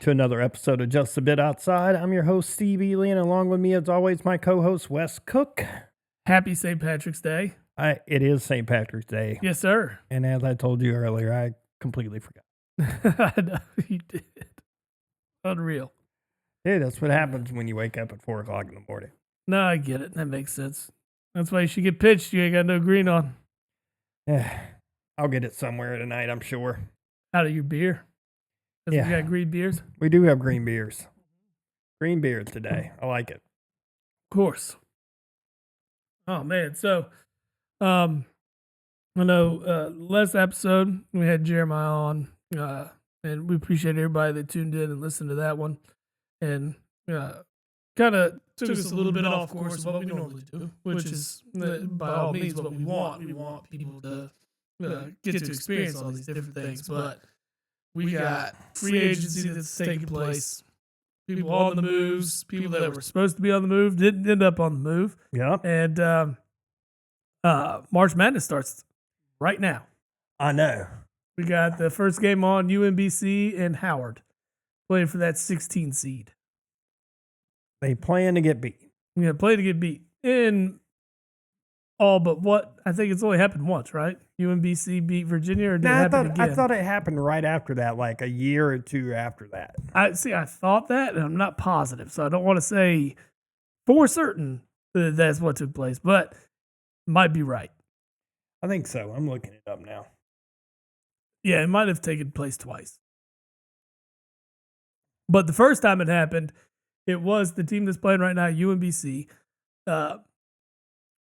to another episode of Just a Bit Outside. I'm your host, Steve Ely, and along with me, as always, my co-host, Wes Cook. Happy St. Patrick's Day. It is St. Patrick's Day. Yes, sir. And as I told you earlier, I completely forgot. I know you did. Unreal. Yeah, that's what happens when you wake up at 4 o'clock in the morning. No, I get it. That makes sense. That's why you should get pitched. You ain't got no green on. Yeah, I'll get it somewhere tonight, I'm sure. Out of your beer. Yeah. We got green beers. We do have green beers. Green beers today. I like it. Of course. Oh, man. So, I know last episode we had Jeremiah on, and we appreciate everybody that tuned in and listened to that one. And kind of took us a little bit off course of what we normally do, which is by all means what we want. We want people to get to experience all these different things. But we got free agency that's taking place. People on the moves, people that were supposed to be on the move didn't end up on the move. Yeah. And March Madness starts right now. I know. We got the first game on UMBC and Howard playing for that 16 seed. They plan to get beat. Yeah, play to get beat in all but what? I think it's only happened once, right? UMBC beat Virginia, or did it happen again? I thought it happened right after that, like a year or two after that. I thought that, and I'm not positive, so I don't want to say for certain that that's what took place, but might be right. I think so. I'm looking it up now. Yeah, it might have taken place twice. But the first time it happened, it was the team that's playing right now, UMBC,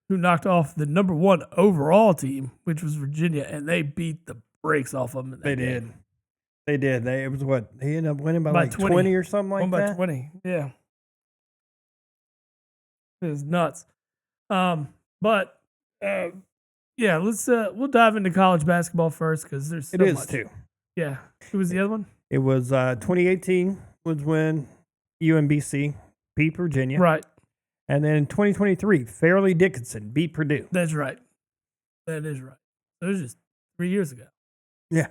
who knocked off the number one overall team, which was Virginia, and they beat the brakes off them. They did. It was what? They ended up winning by like 20 or something like that? By 20, yeah. It was nuts. But yeah, we'll dive into college basketball first because there's so much. It is too. Yeah. Who was the other one? It was 2018 was when UMBC beat Virginia. Right. And then in 2023, Fairleigh Dickinson beat Purdue. That's right. That is right. It was just 3 years ago. Yeah.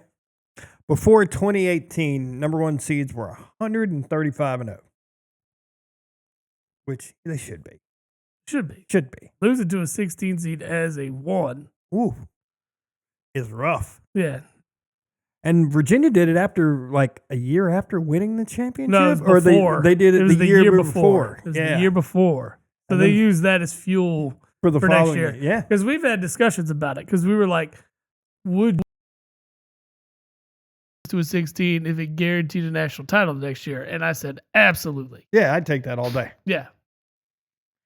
Before 2018, number one seeds were 135-0, which they should be. Should be. Should be. Losing to a 16 seed as a 1. Ooh. Is rough. Yeah. And Virginia did it after, like, a year after winning the championship? No, it was before. Or they did it the year before. It was the year before. So they used that as fuel for the following next year. Yeah. Because we've had discussions about it. Because we were like, would to a 16 if it guaranteed a national title the next year? And I said, absolutely. Yeah, I'd take that all day. Yeah.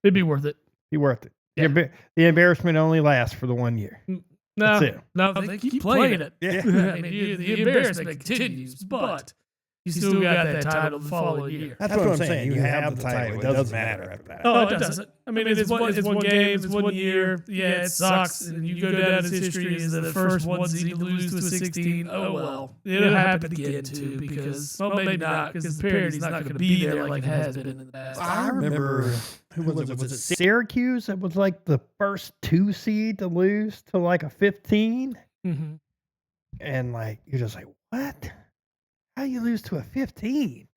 It'd be worth it. Be worth it. Yeah. The embarrassment only lasts for the 1 year. No, that's it. No, they keep playing it. Yeah. I mean, the embarrassment continues, but you still got that title the following year. That's what I'm saying. You have the title. It doesn't matter after that. Oh, it doesn't. I mean, it's one game, it's 1 year. Yeah, it sucks. And you go down as history as the first one seed to lose to a 16. Oh, well. It'll happen again, too, because, well, maybe not, because the parity's not going to be there like it has been in the past. I remember, who was it? Was it Syracuse that was like the first 2 seed to lose to like a 15? Mm-hmm. And like, you're just like, what? How you lose to a 15?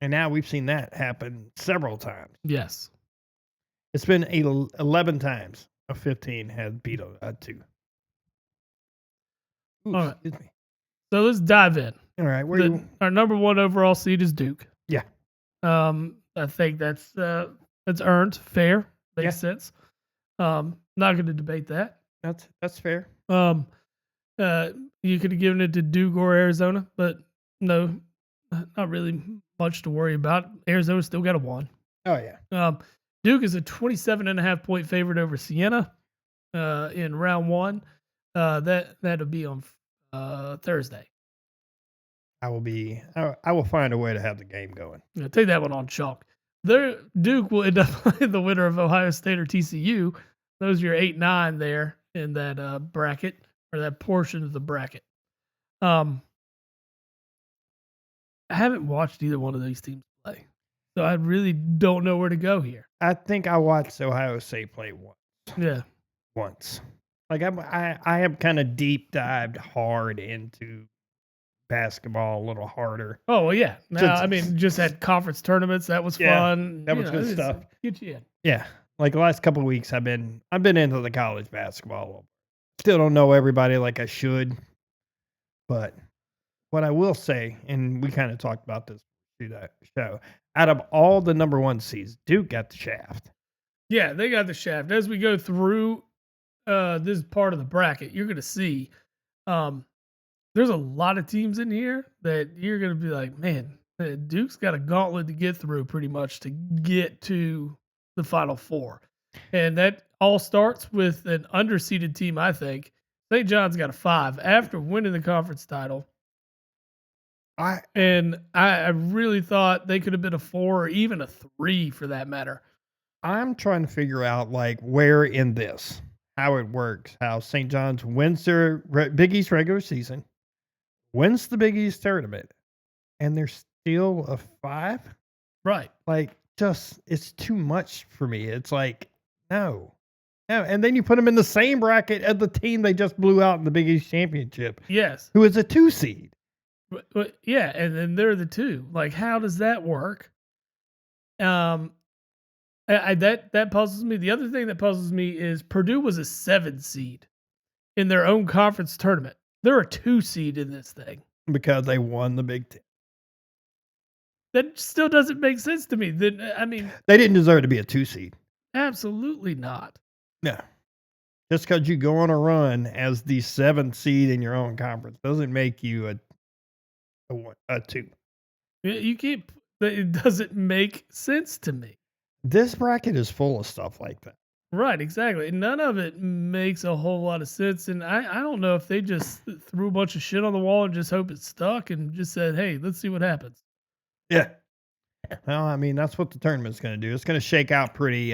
And now we've seen that happen several times. Yes. It's been 11 times a 15 has beat a 2. Ooh, all right. Excuse me. So let's dive in. All right. Our number one overall seed is Duke. Yeah. I think that's earned, fair, makes sense. Not going to debate that. That's fair. You could have given it to Duke or Arizona, but no, not really much to worry about. Arizona still got a 1. Oh, yeah. Duke is a 27.5 point favorite over Siena in round 1. That'll be on Thursday. I will find a way to have the game going. Yeah, take that one on chalk. Duke will end up playing the winner of Ohio State or TCU. Those are your 8-9 there in that bracket, or that portion of the bracket. I haven't watched either one of these teams play, so I really don't know where to go here. I think I watched Ohio State play once. Yeah. Once. Like I have kind of deep dived hard into basketball a little harder. Oh well, yeah. Now, Since- I mean, just had conference tournaments. That was Yeah, fun. that You was know, good it's- stuff. Get you in. Yeah, like the last couple of weeks, I've been into the college basketball. Still don't know everybody like I should, but what I will say, and we kind of talked about this through that show, out of all the number 1 seeds, Duke got the shaft. Yeah, they got the shaft. As we go through this part of the bracket, you're gonna see there's a lot of teams in here that you're gonna be like, man, Duke's got a gauntlet to get through pretty much to get to the Final Four. And that all starts with an underseeded team, I think. St. John's got a 5 after winning the conference title. I really thought they could have been a 4 or even a 3 for that matter. I'm trying to figure out like where in this, how it works, how St. John's wins their Big East regular season, wins the Big East tournament, and they're still a 5. Right. Like, just it's too much for me. It's like no. And then you put them in the same bracket as the team they just blew out in the Big East championship, Yes. who is a 2 seed. But yeah, and then they're the 2. Like, how does that work? That puzzles me. The other thing that puzzles me is Purdue was a 7 seed in their own conference tournament. They're a 2 seed in this thing. Because they won the Big Ten. That still doesn't make sense to me. I mean, They didn't deserve to be a 2 seed. absolutely not. No. Just because you go on a run as the 7th seed in your own conference doesn't make you a 2. You can't. It doesn't make sense to me. This bracket is full of stuff like that. Right, exactly. None of it makes a whole lot of sense. And I don't know if they just threw a bunch of shit on the wall and just hope it stuck and just said, hey, let's see what happens. Yeah. Well, I mean, that's what the tournament's going to do. It's going to shake out pretty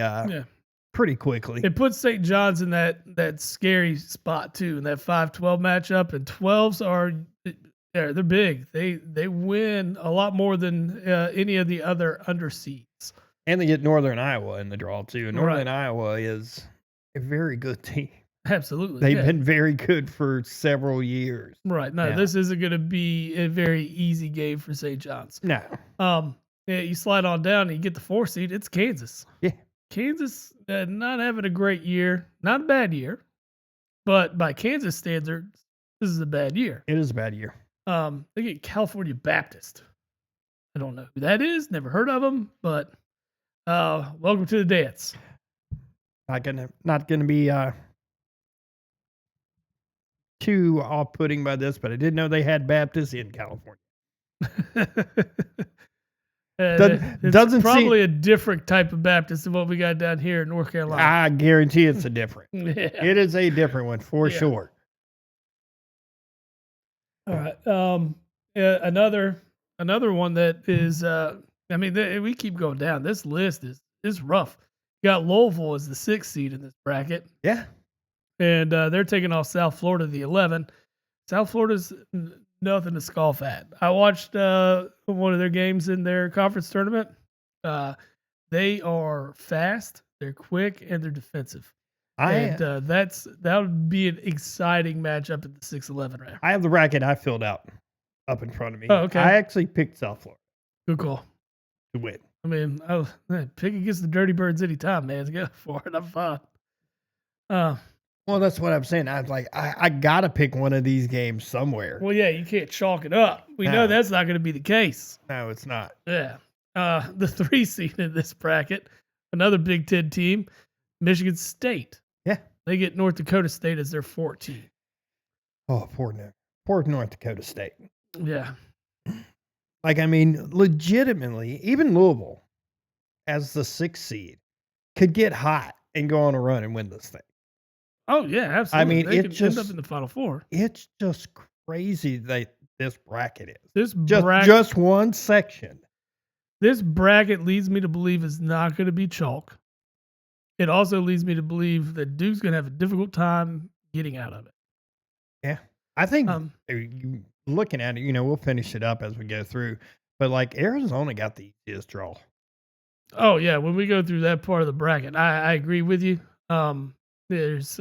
quickly. It puts St. John's in that scary spot too, in that 5-12 matchup. And 12s are they're big. They win a lot more than any of the other underseeds. And they get Northern Iowa in the draw too. And Northern Right. Iowa is a very good team. Absolutely. They've yeah. been very good for several years. Right. No, Yeah. this isn't going to be a very easy game for St. John's. No. Yeah, you slide on down and you get the 4 seed. It's Kansas. Yeah. Kansas not having a great year, not a bad year, but by Kansas standards, this is a bad year. It is a bad year. They get California Baptist. I don't know who that is. Never heard of them, but welcome to the dance. Not gonna be too off-putting by this, but I didn't know they had Baptists in California. It's doesn't probably a different type of Baptist than what we got down here in North Carolina. I guarantee it's a different. Yeah. It is a different one for Yeah. sure. All right. Another one that is. I mean, we keep going down. This list is rough. You got Louisville as the 6th seed in this bracket, Yeah. and they're taking off South Florida, the 11. South Florida's nothing to scoff at. I watched one of their games in their conference tournament. They are fast, they're quick, and they're defensive. And that would be an exciting matchup at the 6-11 round. I have the bracket I filled out up in front of me. Oh, okay. I actually picked South Florida Good call. to win. I mean, pick against the Dirty Birds anytime, man. Go for it. I'm fine. Well, that's what I'm saying. I was like, I gotta pick one of these games somewhere. Well, yeah, you can't chalk it up. We know No. that's not going to be the case. No, it's not. Yeah. The 3 seed in this bracket, another Big Ten team, Michigan State. Yeah. They get North Dakota State as their 14. Oh, poor North Dakota State. Yeah. Like, I mean, legitimately, even Louisville, as the 6th seed, could get hot and go on a run and win this thing. Oh, yeah, absolutely. mean, they it can just- end up in the Final Four. It's just crazy that this bracket is. This Just one section. This bracket leads me to believe it's not going to be chalk. It also leads me to believe that Duke's going to have a difficult time getting out of it. Yeah. I think Um, looking at it, we'll finish it up as we go through. But like Arizona got the easiest draw. Oh yeah, when we go through that part of the bracket, I agree with you. There's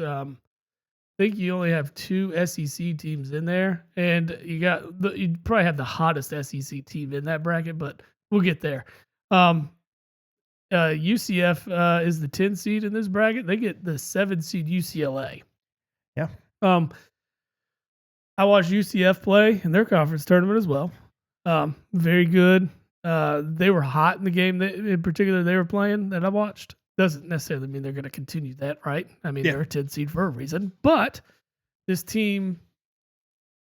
think you only have 2 SEC teams in there, and you probably have the hottest SEC team in that bracket, but we'll get there. UCF is the 10 seed in this bracket. They get the 7 seed UCLA. Yeah. I watched UCF play in their conference tournament as well. Very good. They were hot in the game in particular they were playing that I watched. Doesn't necessarily mean they're going to continue that, right? I mean, they're a 10 seed for a reason. But this team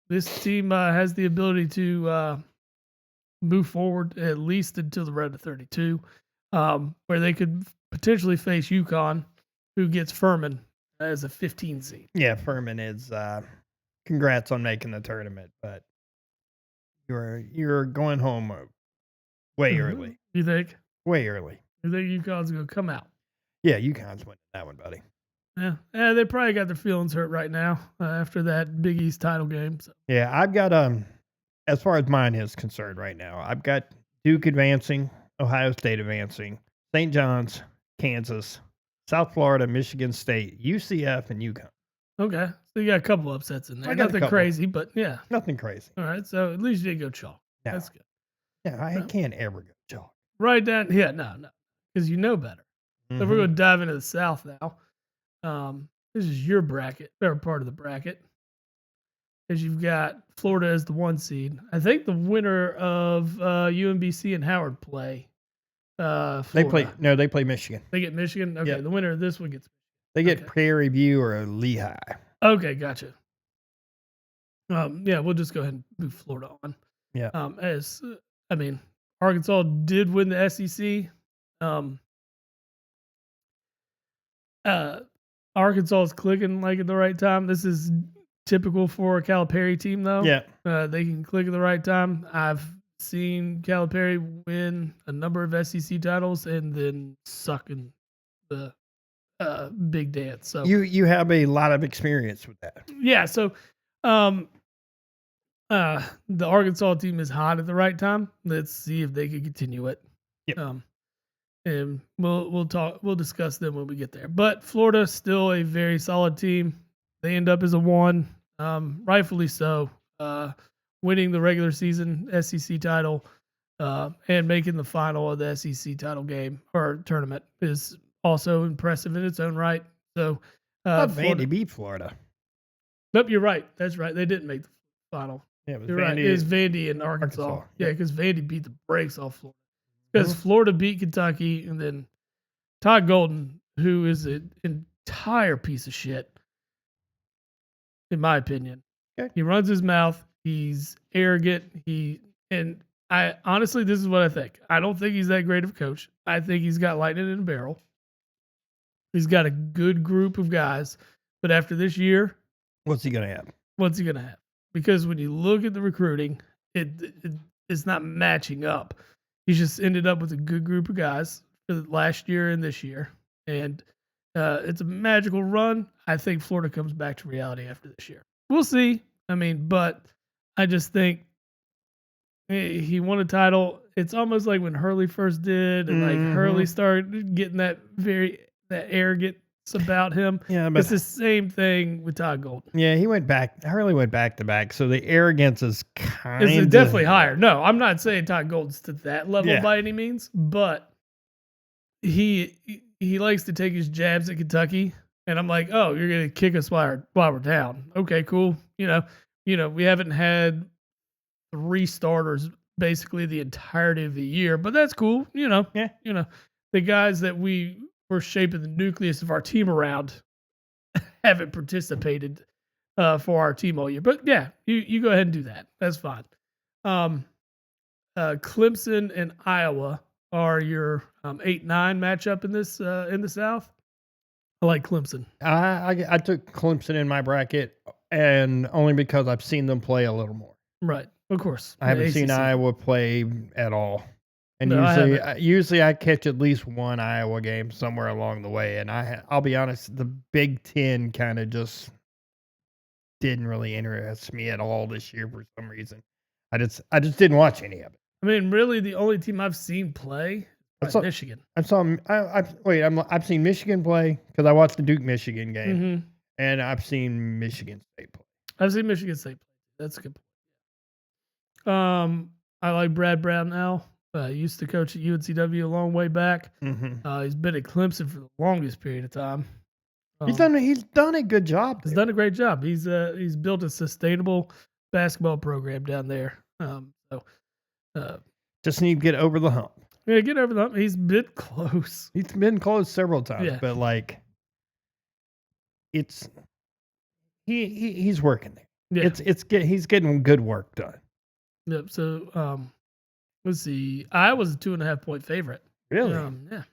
has the ability to move forward at least until the round of 32, where they could potentially face UConn, who gets Furman as a 15 seed. Yeah, Furman is. Congrats on making the tournament, but you're going home way early. You think? Way early. You think UConn's going to come out? Yeah, UConn's winning that one, buddy. Yeah, they probably got their feelings hurt right now after that Big East title game. So. Yeah, I've got as far as mine is concerned right now, I've got Duke advancing, Ohio State advancing, St. John's, Kansas, South Florida, Michigan State, UCF, and UConn. Okay, so you got a couple upsets in there. Nothing crazy, but yeah, nothing crazy. All right, so at least you didn't go chalk. No. That's good. Yeah, I can't ever go chalk. Right down, yeah, no, because you know better. So we're going to dive into the South now. This is your bracket, or part of the bracket. As you've got Florida as the 1 seed. I think the winner of UMBC and Howard play. They play Michigan. They get Michigan? Okay, the winner of this one gets They get Prairie View or Lehigh. Okay, gotcha. Yeah, we'll just go ahead and move Florida on. Yeah. Arkansas did win the SEC. Arkansas is clicking like at the right time. This is typical for a Calipari team, though. Yeah. They can click at the right time. I've seen Calipari win a number of SEC titles and then suck in the big dance. So you have a lot of experience with that. Yeah. So the Arkansas team is hot at the right time. Let's see if they can continue it. Yep. And we'll discuss them when we get there. But Florida still a very solid team. They end up as a 1, rightfully so, winning the regular season SEC title and making the final of the SEC title game or tournament is also impressive in its own right. So Vandy beat Florida. Nope, you're right. That's right. They didn't make the final. Yeah, it was you're Vandy, right. It was Vandy and Arkansas. Yeah, because Vandy beat the brakes off Florida. Because Florida beat Kentucky, and then Todd Golden, who is an entire piece of shit, in my opinion. Okay. He runs his mouth. He's arrogant. I honestly, this is what I think. I don't think he's that great of a coach. I think he's got lightning in a barrel. He's got a good group of guys, but after this year, what's he gonna have? Because when you look at the recruiting, it's not matching up. He's just ended up with a good group of guys for last year and this year. And it's a magical run. I think Florida comes back to reality after this year. We'll see. But I just think he won a title. It's almost like when Hurley first did, and like Hurley started getting that arrogance about him. Yeah, but it's the same thing with Todd Golden. Yeah, Hurley went back to back, so the arrogance is it's definitely higher. No, I'm not saying Todd Golden's to that level by any means, but he likes to take his jabs at Kentucky, and I'm like, oh, you're gonna kick us while we're down. Okay, cool. We haven't had 3 starters basically the entirety of the year, but that's cool. The guys that we were shaping the nucleus of our team around haven't participated for our team all year. But yeah, you go ahead and do that. That's fine. Clemson and Iowa are your 8-9 matchup in this in the South. I like Clemson. I took Clemson in my bracket, and only because I've seen them play a little more. Right, of course. I haven't seen Iowa play at all. And usually I catch at least one Iowa game somewhere along the way. And I'll be honest, the Big Ten kind of just didn't really interest me at all this year for some reason. I just didn't watch any of it. Really, the only team I've seen play is Michigan. I've seen Michigan play because I watched the Duke Michigan game, And I've seen Michigan State play. I've seen Michigan State play. That's a good point. I like Brad Brownell. Used to coach at UNCW a long way back. He's been at Clemson for the longest period of time. He's done a good job. He's done a great job. He's built a sustainable basketball program down there. Just need to get over the hump. Yeah, get over the hump. He's been close. He's been close several times, Yeah. but like, it's he's working there. Yeah. He's getting good work done. Yep. So let's see. Iowa's a 2.5 point favorite. Really? Yeah.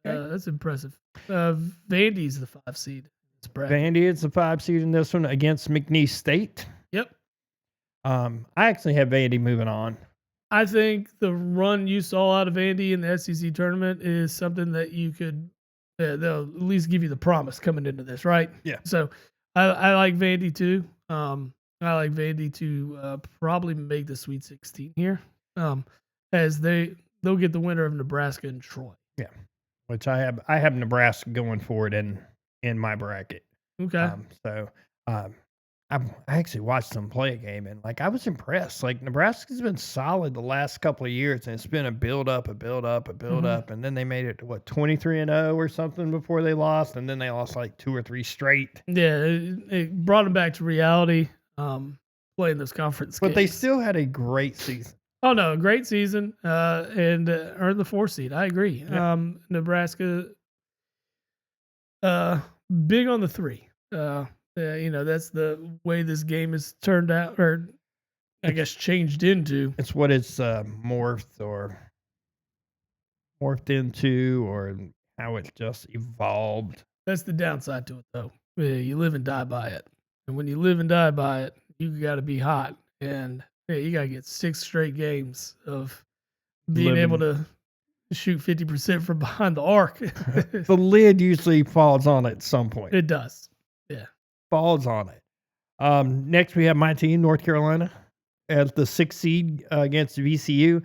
Okay. That's impressive. Vandy's the 5 seed. Vandy is the 5 seed in this one against McNeese State. Yep. I actually have Vandy moving on. I think the run you saw out of Vandy in the SEC tournament is something that you could, they'll at least give you the promise coming into this, right? Yeah. So I like Vandy too. I like Vandy to probably make the Sweet 16 here, as they'll get the winner of Nebraska and Troy. Yeah, which I have Nebraska going forward in my bracket. Okay. I actually watched them play a game, and like I was impressed. Like Nebraska's been solid the last couple of years, and it's been a build up, and then they made it to 23-0 or something before they lost, and then they lost like 2 or 3 straight. Yeah, it brought them back to reality. Playing those conference games, but they still had a great season. Oh no, great season, and earned the 4 seed. I agree. Yeah. Nebraska, big on the 3. That's the way this game has turned out, or I guess changed into. It's what it's morphed into, or how it just evolved. That's the downside to it, though. You live and die by it, and when you live and die by it, you got to be hot, and you got to get 6 straight games of being able to shoot 50% from behind the arc. The lid usually falls on it at some point. It does. Yeah. Falls on it. Next, we have my team, North Carolina, as the 6th seed against VCU.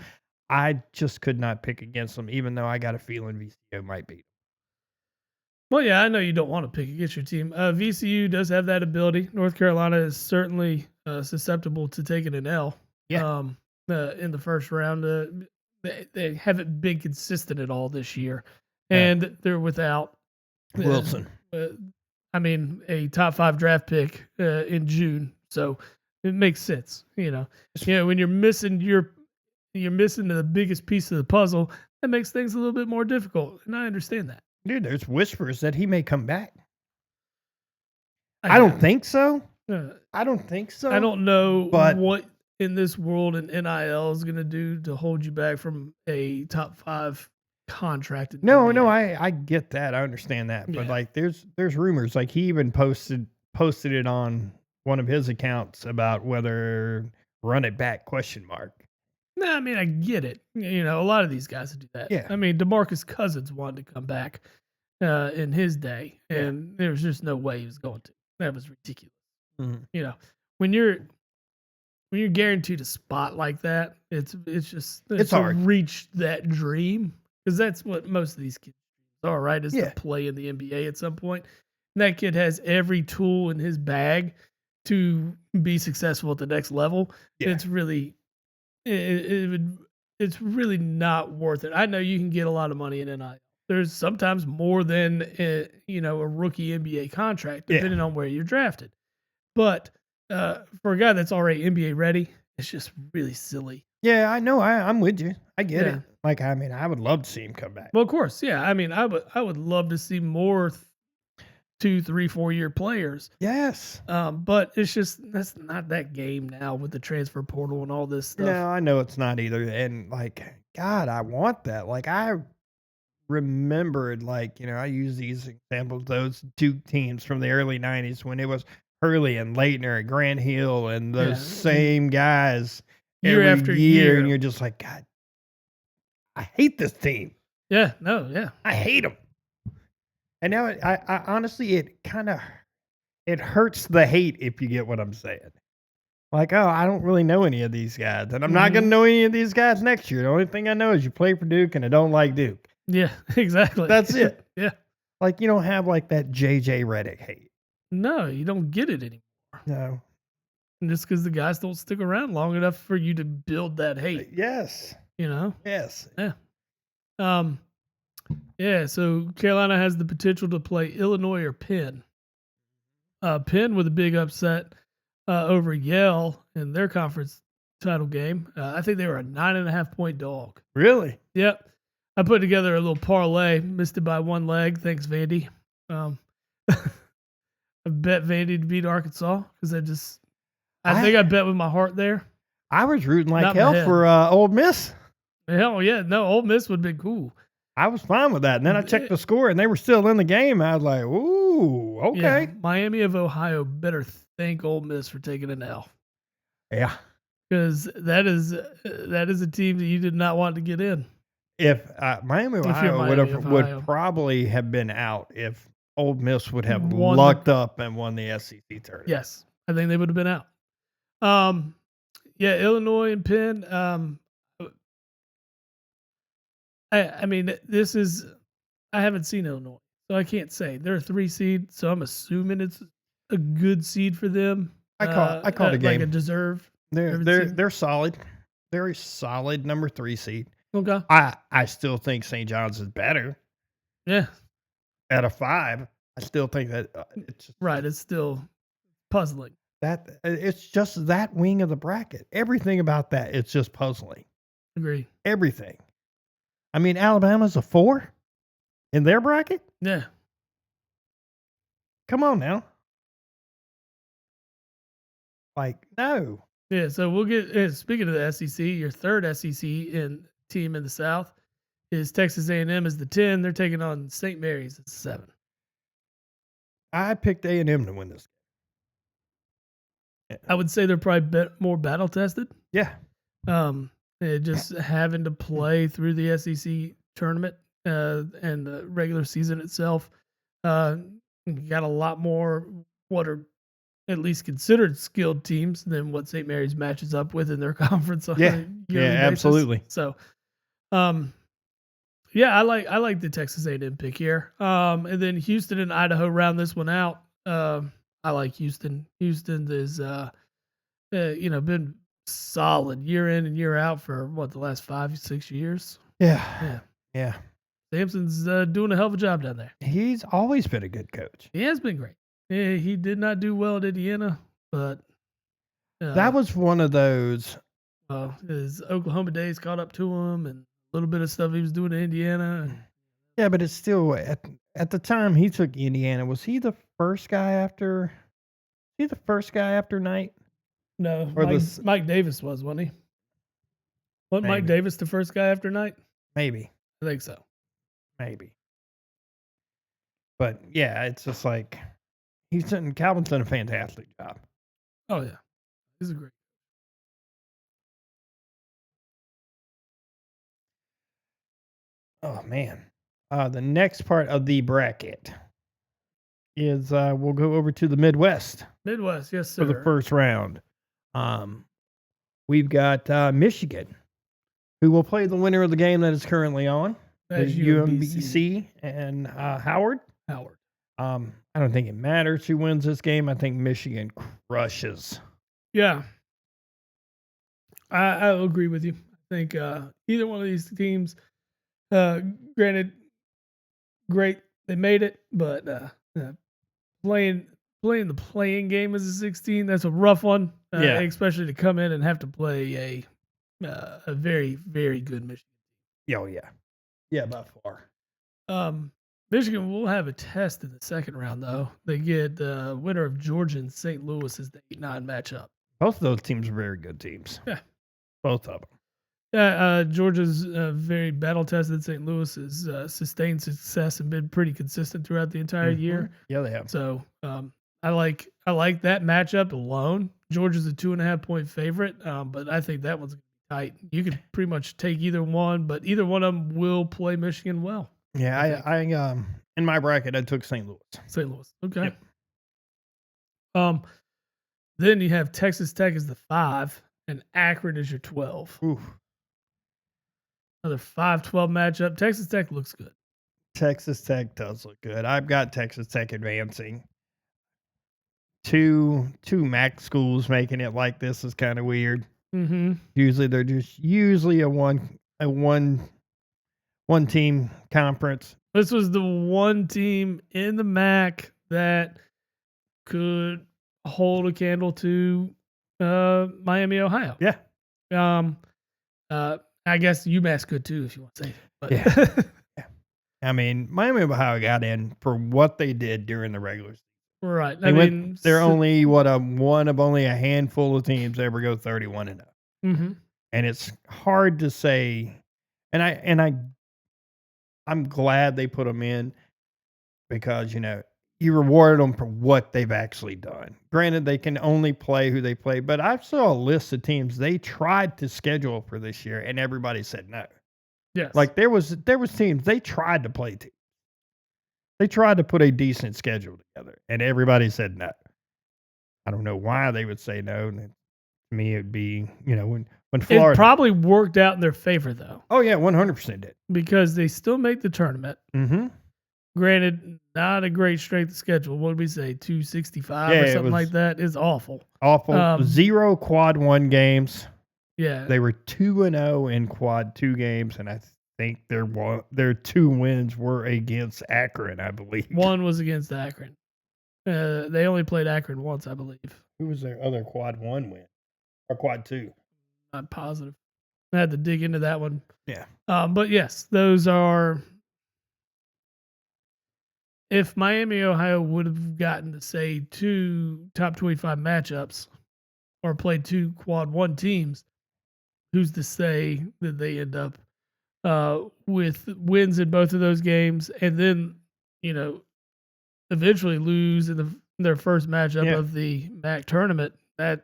I just could not pick against them, even though I got a feeling VCU might beat them. Well, yeah, I know you don't want to pick against your team. VCU does have that ability. North Carolina is certainly susceptible to taking an L. Yeah. In the first round. They haven't been consistent at all this year, and they're without Wilson. A top 5 draft pick in June, so it makes sense. When you're missing the biggest piece of the puzzle, that makes things a little bit more difficult, and I understand that. Dude, there's whispers that he may come back. I don't think so. I don't think so. I don't know what in this world an NIL is going to do to hold you back from a top 5 contract. No, I get that. I understand that. But like there's rumors, like he even posted it on one of his accounts about whether run it back ? No, I get it. A lot of these guys do that. Yeah. DeMarcus Cousins wanted to come back in his day, and there was just no way he was going to. That was ridiculous. Mm-hmm. When you're guaranteed a spot like that, it's hard to reach that dream, because that's what most of these kids are, right? Is to play in the NBA at some point. And that kid has every tool in his bag to be successful at the next level. Yeah. It's really it's really not worth it. I know you can get a lot of money in NIL. There's sometimes more than a rookie NBA contract, depending on where you're drafted. But for a guy that's already NBA ready, it's just really silly. Yeah, I know. I'm with you. I get it. Like, I would love to see him come back. Well, of course, yeah. I would love to see more 2, 3, 4 year players. Yes. But it's just that's not that game now with the transfer portal and all this stuff. No, I know it's not either. And like, God, I want that. Like, I remembered, like, I use these examples, those Duke teams from the early 90s when it was Hurley and Leitner and Grant Hill and those same guys year after year. And you're just like, God, I hate this team. Yeah, no, yeah. I hate them. And now I honestly, it hurts the hate, if you get what I'm saying. Like, oh, I don't really know any of these guys, and I'm not going to know any of these guys next year. The only thing I know is you play for Duke and I don't like Duke. Yeah, exactly. That's it. Yeah. Like, you don't have, like, that JJ Redick hate. No, you don't get it anymore. No. And just because the guys don't stick around long enough for you to build that hate, Yes. you know? Yes. Yeah. Um, yeah, so Carolina has the potential to play Illinois or Penn. Penn with a big upset over Yale in their conference title game. I think they were a 9.5 point dog. Really? Yep. I put together a little parlay, missed it by one leg. Thanks, Vandy. I bet Vandy to beat Arkansas because I think I bet with my heart there. I was rooting like Not my hell head. for Ole Miss. Hell yeah, no, Ole Miss would have been cool. I was fine with that. And then I checked the score, and they were still in the game. I was like, ooh, okay. Yeah, Miami of Ohio better thank Ole Miss for taking an L Yeah. because that is a team that you did not want to get in. If Miami, you're Ohio Miami of Ohio. would probably have been out if Ole Miss would have Won lucked up and won the SEC tournament. Yes, I think they would have been out. Yeah, Illinois and Penn. I mean, I haven't seen Illinois, so I can't say they're a 3 seed. So I'm assuming it's a good seed for them. I called a game. Like a deserved. They're solid, very solid number 3 seed. Okay. I still think St. John's is better. Yeah. At a 5, I still think that it's right. It's still puzzling. That it's just that wing of the bracket. Everything about that, it's just puzzling. Agree. Everything. I mean, Alabama's a 4 in their bracket. Yeah. Come on now. Like, no. Yeah. So we'll get. Speaking of the SEC, your third SEC team in the South is Texas A&M as the 10. They're taking on St. Mary's at 7. I picked A&M to win this game. I would say they're probably more battle tested. Yeah. Just having to play through the SEC tournament and the regular season itself. You got a lot more what are at least considered skilled teams than what St. Mary's matches up with in their conference on a yearly basis. Absolutely. So, yeah, I like the Texas A&M pick here. And then Houston and Idaho round this one out. I like Houston. Houston is been solid year in and year out for the last 5-6 years. Yeah. Sampson's doing a hell of a job down there. He's always been a good coach. He has been great. He did not do well at Indiana, but that was one of those. His Oklahoma days caught up to him, and a little bit of stuff he was doing in Indiana. Yeah, but it's still at the time he took Indiana. Was he the first guy after? He the first guy after Knight? No, Mike Davis was, wasn't he? Wasn't Mike Davis the first guy after Knight? Maybe. I think so. Maybe. But yeah, it's just like Calvin's done a fantastic job. Oh yeah, he's a great. Oh man, the next part of the bracket is we'll go over to the Midwest. Midwest, yes sir. For the first round, we've got Michigan, who will play the winner of the game that is currently on. That's UMBC and Howard. I don't think it matters who wins this game. I think Michigan crushes. Yeah. I agree with you. I think either one of these teams, granted, great, they made it, but playing the playing game as a 16, that's a rough one. Especially to come in and have to play a very, very good Michigan. Oh, yeah. Yeah, by far. Michigan will have a test in the second round, though. They get the winner of Georgia and St. Louis as the 8-9 matchup. Both of those teams are very good teams. Yeah. Both of them. Yeah, Georgia's very battle-tested. St. Louis has sustained success and been pretty consistent throughout the entire year. Yeah, they have. So I like that matchup alone. Georgia's a 2.5-point favorite, but I think that one's tight. You could pretty much take either one, but either one of them will play Michigan well. Yeah, I in my bracket I took St. Louis. St. Louis. Okay. Yep. Then you have Texas Tech as the 5 and Akron as your 12. Ooh. Another 5-12 matchup. Texas Tech looks good. Texas Tech does look good. I've got Texas Tech advancing. Two MAC schools making it like this is kind of weird. Mm-hmm. Usually they're just a one team conference. This was the one team in the MAC that could hold a candle to Miami, Ohio. Yeah. I guess UMass could too, if you want to say it. But Yeah. I mean, Miami, Ohio got in for what they did during the regular season. Right. They're only one of only a handful of teams ever go 31-0. Mm-hmm. And it's hard to say. I'm glad they put them in because, you rewarded them for what they've actually done. Granted, they can only play who they play, but I saw a list of teams they tried to schedule for this year, and everybody said no. Yes. Like there was teams they tried to play teams. They tried to put a decent schedule together, and everybody said no. I don't know why they would say no. And to me, it'd be when Florida. It probably worked out in their favor though. Oh yeah, 100% did, because they still make the tournament. Mm-hmm. Granted, not a great strength of schedule. What did we say? 265 or something like that? It's awful. Awful. 0 quad 1 games. Yeah. They were 2-0 in quad 2 games, and I think their 2 wins were against Akron, I believe. One was against Akron. They only played Akron once, I believe. Who was their other quad 1 win? Or quad 2? Not positive. I had to dig into that one. Yeah. But yes, those are. If Miami, Ohio would have gotten to say 2 top 25 matchups or played 2 quad 1 teams, who's to say that they end up with wins in both of those games and then, eventually lose in their first matchup of the MAC tournament? I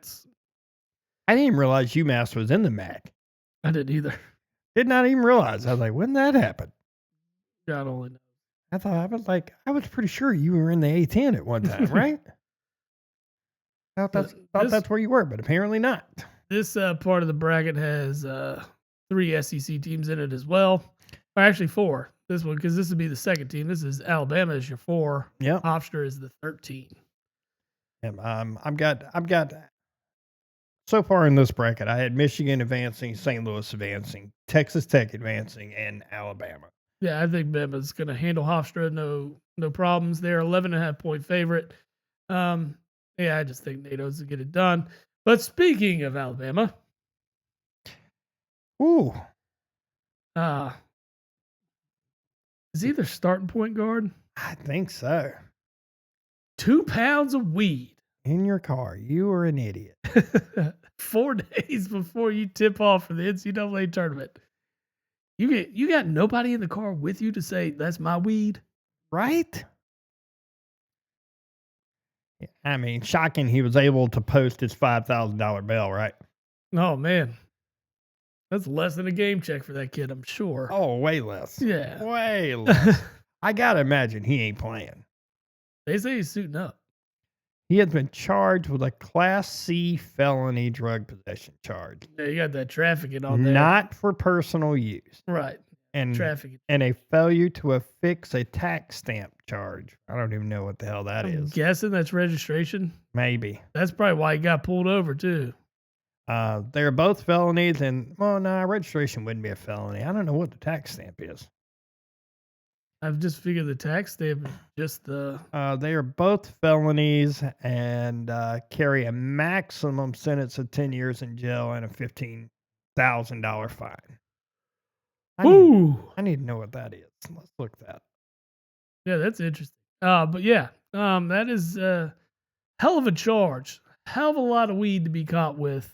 didn't even realize UMass was in the MAC. I didn't either. Did not even realize. I was like, when did that happen? God only knows. I was pretty sure you were in the A10 at one time, right? I thought that's where you were, but apparently not. This part of the bracket has 3 SEC teams in it as well. Or actually 4. This one, because this would be the second team. This is Alabama is your 4. Yeah. Hofstra is the 13. I've got so far in this bracket, I had Michigan advancing, St. Louis advancing, Texas Tech advancing, and Alabama. Yeah, I think Bama's going to handle Hofstra no problems. They're 11.5 point favorite. I just think NATO's to get it done. But speaking of Alabama, is he their starting point guard? I think so. 2 pounds of weed in your car. You are an idiot. 4 days before you tip off for the NCAA tournament. You got nobody in the car with you to say that's my weed, right? I mean, shocking. He was able to post his $5,000 bail, right? Oh man, that's less than a game check for that kid, I'm sure. Oh, way less. Yeah, way less. I gotta imagine he ain't playing. They say he's suiting up. He has been charged with a Class C felony drug possession charge. Yeah, you got that trafficking on there. Not for personal use. Right. And trafficking. And a failure to affix a tax stamp charge. I don't even know what the hell that is. I'm guessing that's registration. Maybe. That's probably why he got pulled over too. They're both felonies, and registration wouldn't be a felony. I don't know what the tax stamp is. I've just figured the tax stamp is just the. They are both felonies and carry a maximum sentence of 10 years in jail and a $15,000 fine. I need to know what that is. Let's look that. Yeah, that's interesting. But yeah, that is a hell of a charge. Hell of a lot of weed to be caught with.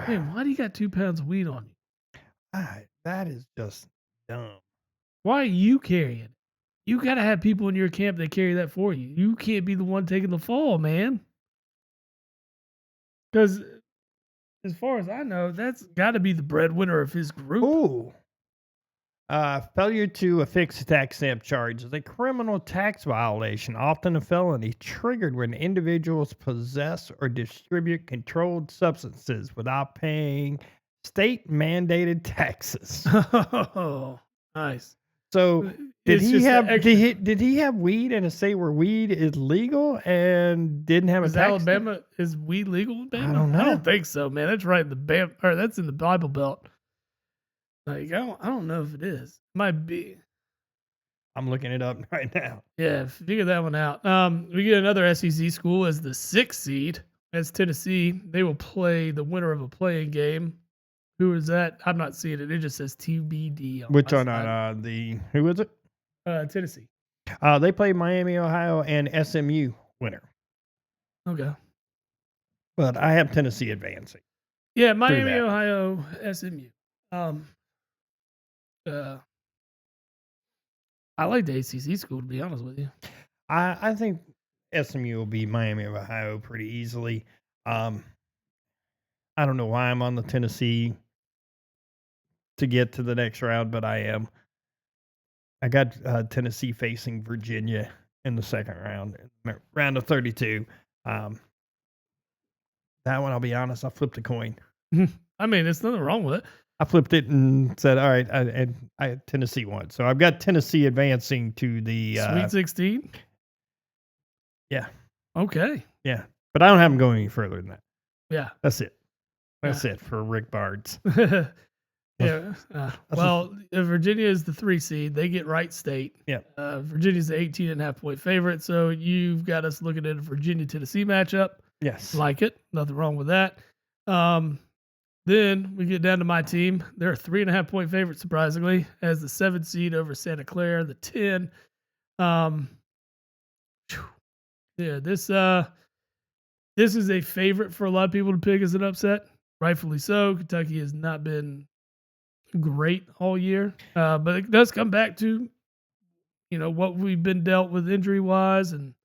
Man, why do you got 2 pounds of weed on you? That is just dumb. Why are you carrying it? You got to have people in your camp that carry that for you. You can't be the one taking the fall, man. Because as far as I know, that's got to be the breadwinner of his group. Ooh. Failure to affix a tax stamp charge is a criminal tax violation, often a felony, triggered when individuals possess or distribute controlled substances without paying state-mandated taxes. Oh, nice. So did It's he just the have extra. did he have weed in a state where weed is legal and didn't have a Is tax? Alabama is weed legal in I Bama? don't I know. don't think so, man. That's right in the or that's in the Bible Belt. Like I don't know if it is. Might be. I'm looking it up right now. Yeah, figure that one out. We get another SEC school as the 6th seed. That's Tennessee. They will play the winner of a playing game. Who is that? I'm not seeing it. It just says TBD on Which my on side. the who is it? Tennessee. They play Miami, Ohio, and SMU winner. Okay. But I have Tennessee advancing. Yeah, Miami, that. Ohio, SMU. Uh, I like the ACC school, to be honest with you. I think SMU will beat Miami of Ohio pretty easily. I don't know why I'm on the Tennessee to get to the next round, but I am. I got Tennessee facing Virginia in the second round, round of 32. That one, I'll be honest, I flipped a coin. I mean, there's nothing wrong with it. I flipped it and said, all right, I Tennessee won. So I've got Tennessee advancing to the Sweet 16? Yeah. Okay. Yeah. But I don't have them going any further than that. Yeah. That's it. That's it for Rick Bards. Yeah. Well, Virginia is the 3 seed. They get Wright State. Yeah. Virginia's the 18.5 point favorite. So you've got us looking at a Virginia Tennessee matchup. Yes. Like it. Nothing wrong with that. Then we get down to my team. They're a 3.5 point favorite, surprisingly, as the 7 seed over Santa Clara, the 10. Yeah, this is a favorite for a lot of people to pick as an upset. Rightfully so. Kentucky has not been great all year, but it does come back to what we've been dealt with injury wise and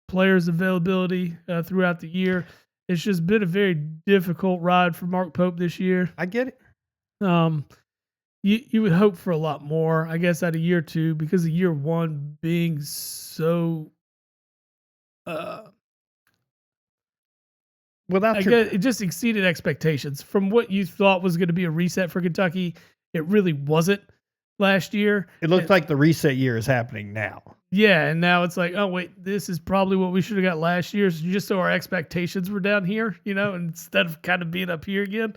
players availability throughout the year. It's just been a very difficult ride for Mark Pope this year. I get it. You would hope for a lot more, I guess, out of year 2 because of year 1 being so. It just exceeded expectations from what you thought was going to be a reset for Kentucky. It really wasn't last year. It looks like the reset year is happening now. Yeah, and now it's like, oh wait, this is probably what we should have got last year. So just so our expectations were down here, instead of kind of being up here again.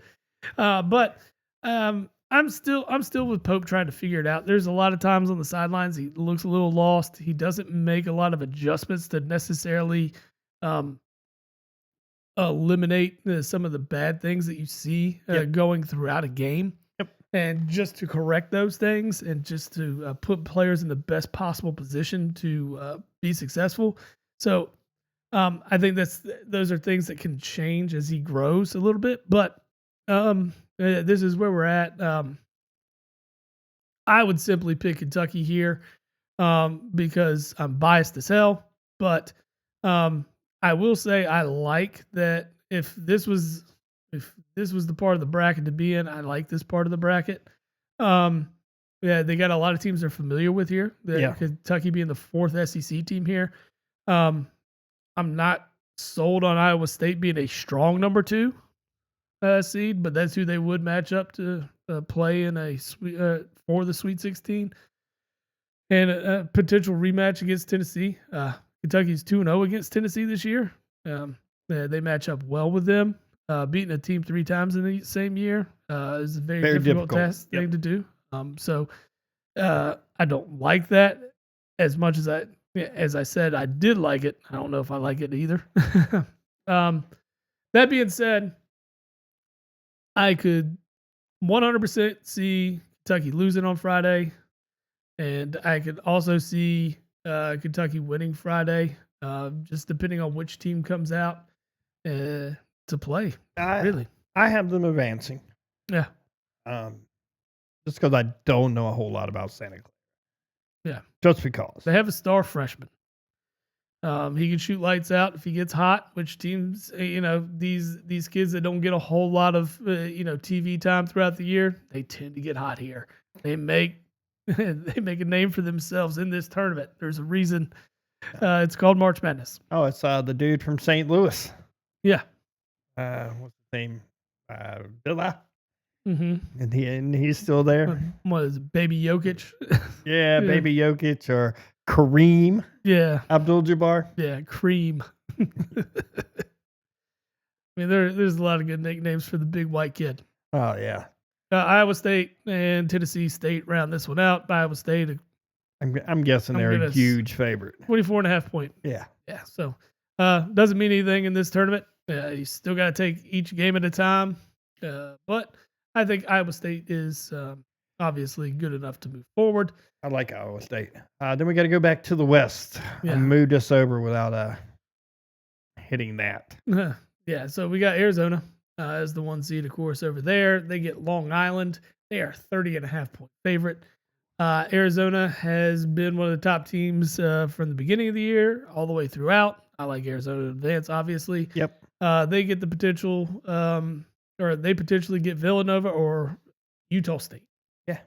But I'm still with Pope trying to figure it out. There's a lot of times on the sidelines he looks a little lost. He doesn't make a lot of adjustments to necessarily eliminate some of the bad things that you see going throughout a game. Yep. And just to correct those things and just to put players in the best possible position to be successful. So I think those are things that can change as he grows a little bit. But this is where we're at. I would simply pick Kentucky here because I'm biased as hell. But I will say I like that if this was the part of the bracket to be in, I like this part of the bracket. Yeah, they got a lot of teams they're familiar with here. Kentucky being the 4th SEC team here. I'm not sold on Iowa State being a strong number 2 seed, but that's who they would match up to play in for the Sweet 16 and a potential rematch against Tennessee. Kentucky's 2-0 against Tennessee this year. They match up well with them. Beating a team 3 times in the same year is a very difficult thing to do. So I don't like that as much as I said I did like it. I don't know if I like it either. That being said, I could 100% see Kentucky losing on Friday, and I could also see Kentucky winning Friday, just depending on which team comes out to play. Really, I have them advancing. Yeah. Just because I don't know a whole lot about Santa Clara. Yeah. Just because they have a star freshman. He can shoot lights out if he gets hot. Which teams, these kids that don't get a whole lot of TV time throughout the year, they tend to get hot here. They make a name for themselves in this tournament. There's a reason it's called March Madness. Oh, it's the dude from St. Louis. Yeah. What's his name? Villa. Mm-hmm. and he's still there. What is it, Baby Jokic? Yeah, baby Jokic or Kareem Yeah. Abdul-Jabbar. Yeah. Cream. I mean, there's a lot of good nicknames for the big white kid. Oh yeah, Iowa State and Tennessee State round this one out. Iowa State, I'm guessing I'm they're a gonna huge favorite. 24.5 point. Yeah, Yeah. So, doesn't mean anything in this tournament. You still got to take each game at a time. But I think Iowa State is obviously good enough to move forward. I like Iowa State. Then we got to go back to the West. Yeah. I moved us over without hitting that. Yeah. So we got Arizona as the 1 seed, of course, over there. They get Long Island. They are 30.5 point favorite. Arizona has been one of the top teams from the beginning of the year all the way throughout. I like Arizona to advance, obviously. Yep. They get the potential, or they potentially get Villanova or Utah State. Yeah.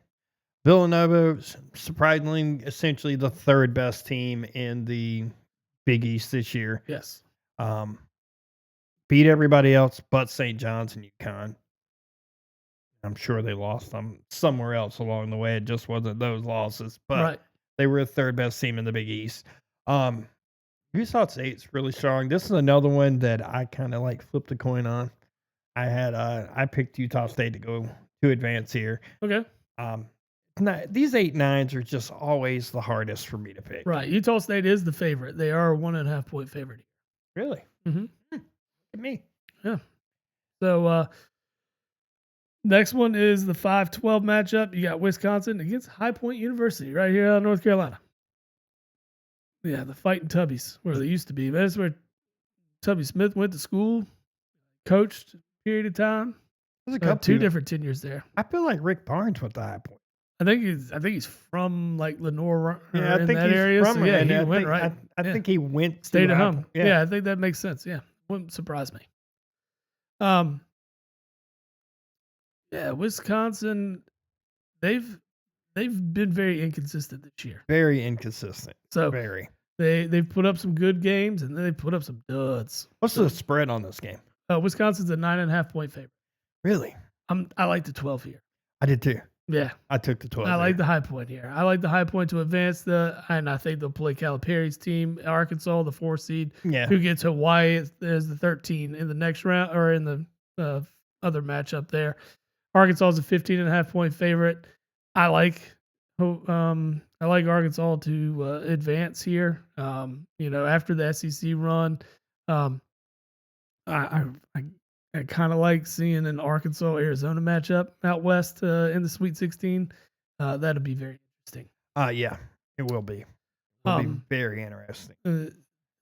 Villanova, surprisingly, essentially the third best team in the Big East this year. Yes. Beat everybody else but St. John's and UConn. I'm sure they lost them somewhere else along the way. It just wasn't those losses, but they were the third best team in the Big East. Utah State's really strong. This is another one that I kind of like flipped the coin on. I picked Utah State to go to advance here. Okay. These 8-9s are just always the hardest for me to pick. Right. Utah State is the favorite. They are a 1.5 point favorite. Really? Mm-hmm. Look at me. Yeah. So next one is the 5-12 matchup. You got Wisconsin against High Point University right here out of North Carolina. Yeah, the Fighting Tubbies, where they used to be. That's where Tubby Smith went to school, coached a period of time. There's a couple two different tenures there. I feel like Rick Barnes went to High Point. I think he's from like Lenore, yeah, I think that he's area. From so yeah, he I went think, right. I think he went stayed to at High home. Point. Yeah, I think that makes sense. Yeah, wouldn't surprise me. Yeah, Wisconsin, they've been very inconsistent this year. Very inconsistent. So very. They've put up some good games and then they put up some duds. What's the spread on this game? Wisconsin's a 9.5 point favorite. Really? I like the 12 here. I did too. Yeah, I took the 12. I like the High Point here. I like the High Point to advance and I think they'll play Calipari's team, Arkansas, the 4 seed, who gets Hawaii as the 13 in the next round or in the other matchup there. Arkansas is a 15.5 point favorite. I like Arkansas to advance here. After the SEC run, I kind of like seeing an Arkansas Arizona matchup out west in the Sweet 16. That'll be very interesting. Yeah, it will be. It'll be very interesting. The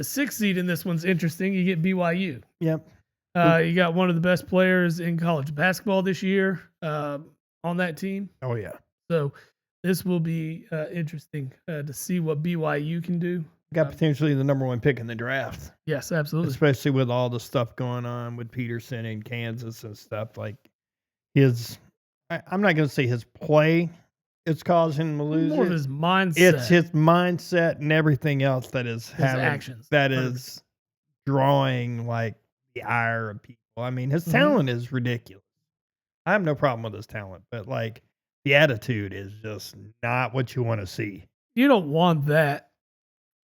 6th seed in this one's interesting. You get BYU. Yep. You got one of the best players in college basketball this year on that team. Oh yeah. So this will be interesting to see what BYU can do. Got potentially the number 1 pick in the draft. Yes, absolutely. Especially with all the stuff going on with Peterson in Kansas and stuff. Like I'm not going to say his play is causing him to lose. More of his mindset. It's his mindset and everything else that is his actions. That is drawing like the ire of people. I mean, his talent is ridiculous. I have no problem with his talent, but like the attitude is just not what you want to see. You don't want that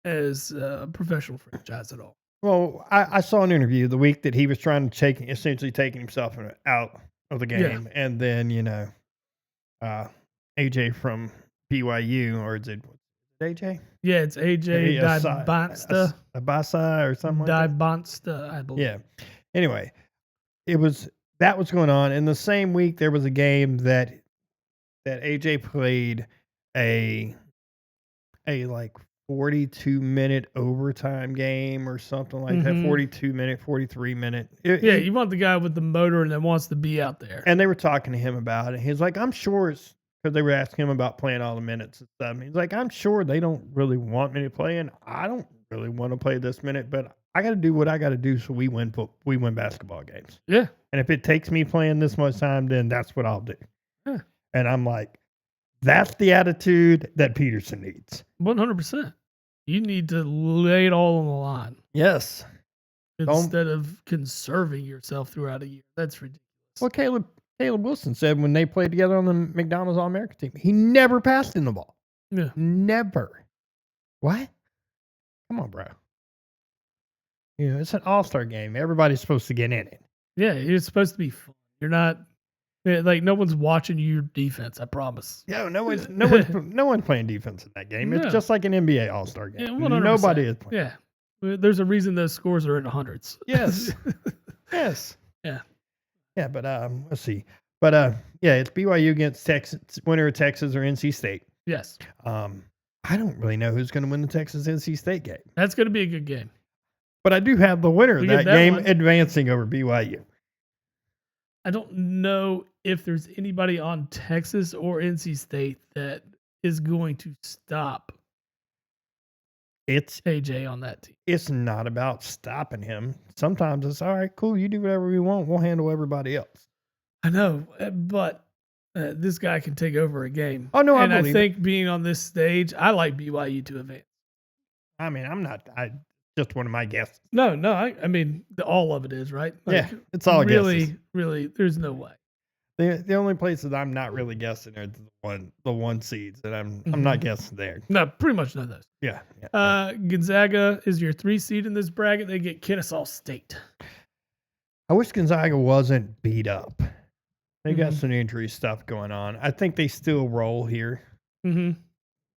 as a professional franchise at all. Well, I saw an interview the week that he was trying to essentially taking himself out of the game, and then AJ from BYU, or is it AJ? Yeah, it's AJ Dybonsta. Abasa or something like that. Dybonsta, I believe. Yeah. Anyway, that was going on. In the same week, there was a game that AJ played a like 42-minute overtime game or something like that. 42-minute, 43-minute. You want the guy with the motor and that wants to be out there. And they were talking to him about it. He's like, I'm sure it's because they were asking him about playing all the minutes and stuff. And he's like, I'm sure they don't really want me to play, and I don't really want to play this minute, but I got to do what I got to do so we win basketball games. Yeah. And if it takes me playing this much time, then that's what I'll do. Yeah. And I'm like, that's the attitude that Peterson needs. 100%. You need to lay it all on the line. Yes. Instead of conserving yourself throughout a year. That's ridiculous. Well, Caleb, Caleb Wilson said when they played together on the McDonald's All American team, he never passed him the ball. Yeah. Never. What? Come on, bro. It's an all-star game. Everybody's supposed to get in it. Yeah, it's supposed to be fun. You're not like no one's watching your defense, I promise. Yeah, no one's playing defense in that game. It's No. just like an NBA All-Star game. Yeah, 100%. Nobody is playing. Yeah. There's a reason those scores are in the hundreds. Yes. Yes. Yeah. Yeah, but let's see. But yeah, it's BYU against Texas, winner of Texas or NC State. Yes. I don't really know who's going to win the Texas NC State game, That's going to be a good game. but I do have the winner of We get that that game one. advancing over BYU. I don't know if there's anybody on Texas or NC State that is going to stop It's AJ on that team. it's not about stopping him. Sometimes it's all right, cool. You do whatever you want. We'll handle everybody else. I know, but this guy can take over a game. Oh no, and I I believe think being on this stage, I like BYU to advance. I mean, I'm not. I just one of my guesses. No, I mean, all of it is right. Yeah, it's all really, guesses. really. There's no way. The only places I'm not really guessing are the one seeds, and I'm not guessing there. No, pretty much none of those. Yeah. Gonzaga is your 3 seed in this bracket. They get Kennesaw State. I wish Gonzaga wasn't beat up. They got Mhm. some injury stuff going on. I think they still roll here Mm-hmm.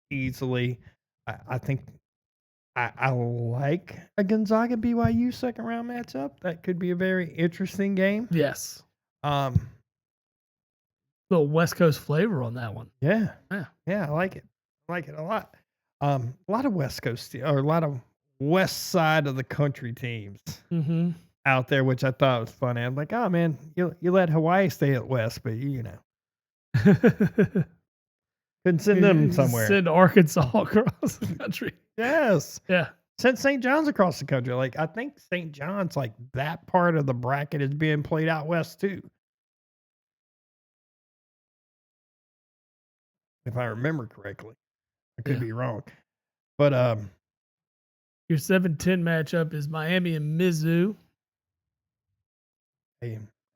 easily. I think I like a Gonzaga BYU second round matchup. That could be a very interesting game. Yes. Um, Little West Coast flavor on that one. yeah, Yeah. I like it. I like it a lot. A lot of West Coast or a lot of West side of the country teams Mm-hmm. out there, which I thought was funny. I'm like, oh man, you let Hawaii stay at West, but you know, couldn't send them somewhere. Send Arkansas across the country. Yes. Yeah. Sent St. John's across the country. Like, I think St. John's, like, that part of the bracket is being played out west, too. If I remember correctly. I could Yeah. be wrong. But, Your 7-10 matchup is Miami and Mizzou.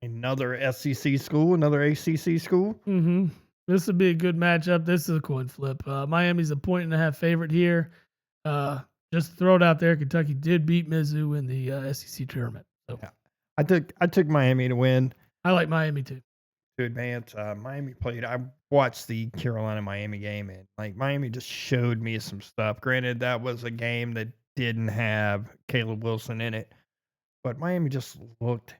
another SEC school, another ACC school. Mm-hmm. This would be a good matchup. This is a coin flip. Miami's a 1.5 favorite here. Just to throw it out there, Kentucky did beat Mizzou in the SEC tournament. So Yeah. I took Miami to win, I like Miami too. to advance. Miami played. I watched the Carolina Miami game, and like Miami just showed me some stuff. Granted, that was a game that didn't have Caleb Wilson in it, but Miami just looked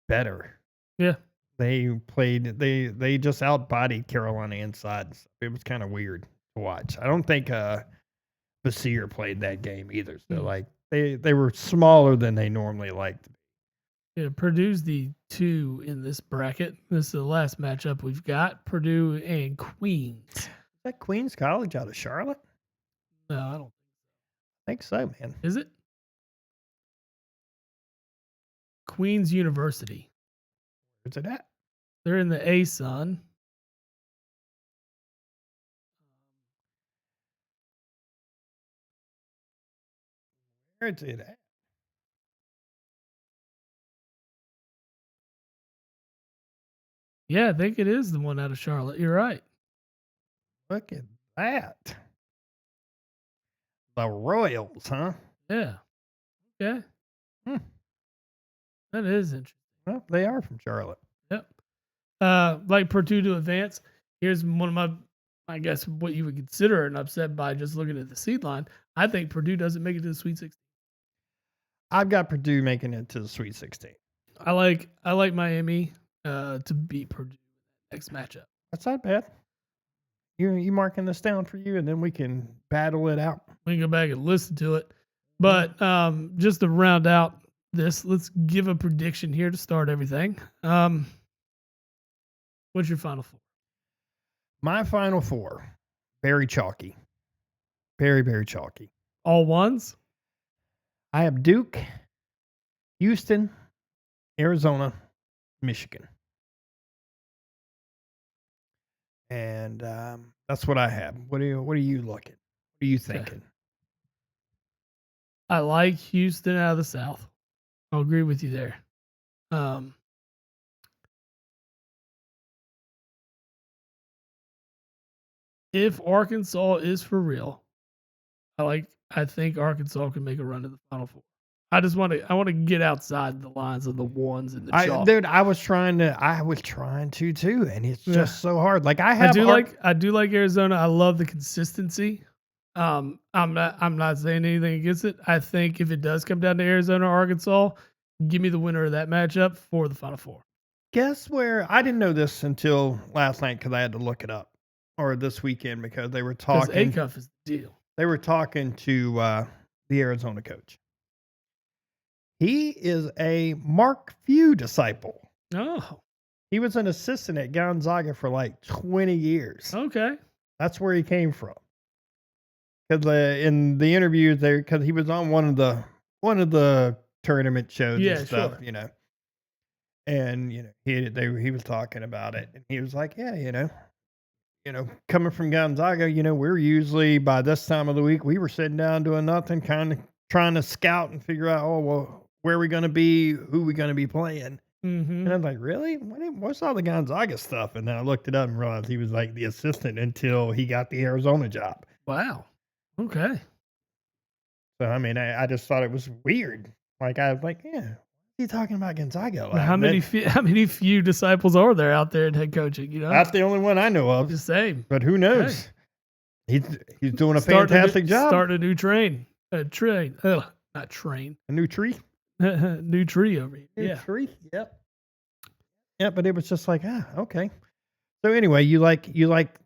better. Yeah. They played. They just outbodied Carolina inside. It was kind of weird to watch. I don't think Basir played that game either. So like they were smaller than they normally like to be. Yeah, Purdue's the 2 in this bracket. This is the last matchup we've got. Purdue and Queens. Is that Queens College out of Charlotte? No, I don't. I think so, man. Is it? Queens University. Where's it at? They're in the ASUN. Where's it at? Yeah, I think it is the one out of Charlotte. You're right. Look at that. The Royals, huh? Yeah. Okay. Hmm. That is interesting. Well, they are from Charlotte. Yep. Like Purdue to advance. Here's one of my, I guess, what you would consider an upset by just looking at the seed line. I think Purdue doesn't make it to the Sweet 16. I've got Purdue making it to the Sweet 16. I like Miami to beat Purdue next matchup. That's not bad. You marking this down for you, and then we can battle it out. We can go back and listen to it. But just to round out this, let's give a prediction here to start everything. What's your final 4? My final 4, very chalky. Very, very chalky. All ones? I have Duke, Houston, Arizona, Michigan. And that's what I have. What are you looking? What are you thinking? I like Houston out of the South. I'll agree with you there. if Arkansas is for real, I think Arkansas can make a run to the Final Four. I want to get outside the lines of the ones and the chalk. Dude, I was trying to too, and it's Yeah. just so hard. Like I do like Arizona. I love the consistency. I'm not saying anything against it. I think if it does come down to Arizona or Arkansas, give me the winner of that matchup for the Final Four. guess where I didn't know this until last night because I had to look it up, or this weekend because they were Because talking. Acuff is the deal. They were talking to the Arizona coach. He is a Mark Few disciple. Oh, He was an assistant at Gonzaga for like 20 years. okay. That's where he came from. Because in the interviews there, because he was on one of the tournament shows Yeah, and stuff, sure. And he was talking about it, and he was like, yeah, coming from Gonzaga, we're usually by this time of the week we were sitting down doing nothing, kind of trying to scout and figure out, oh well, where are we going to be, who we going to be playing. Mm-hmm. And I'm like, really? What's all the Gonzaga stuff? And then I looked it up and realized he was like the assistant until he got the Arizona job. Wow. Okay. So, I mean, I just thought it was weird. Like, I was like, yeah, what are you talking about Gonzaga? How many few disciples are there out there in head coaching? That's the only one I know of. The same. But who knows? He's doing a fantastic job. Starting a new train. Not train. A new tree? New tree over here. New Yeah. tree? Yep. Yeah, but it was just like, okay. So anyway, you like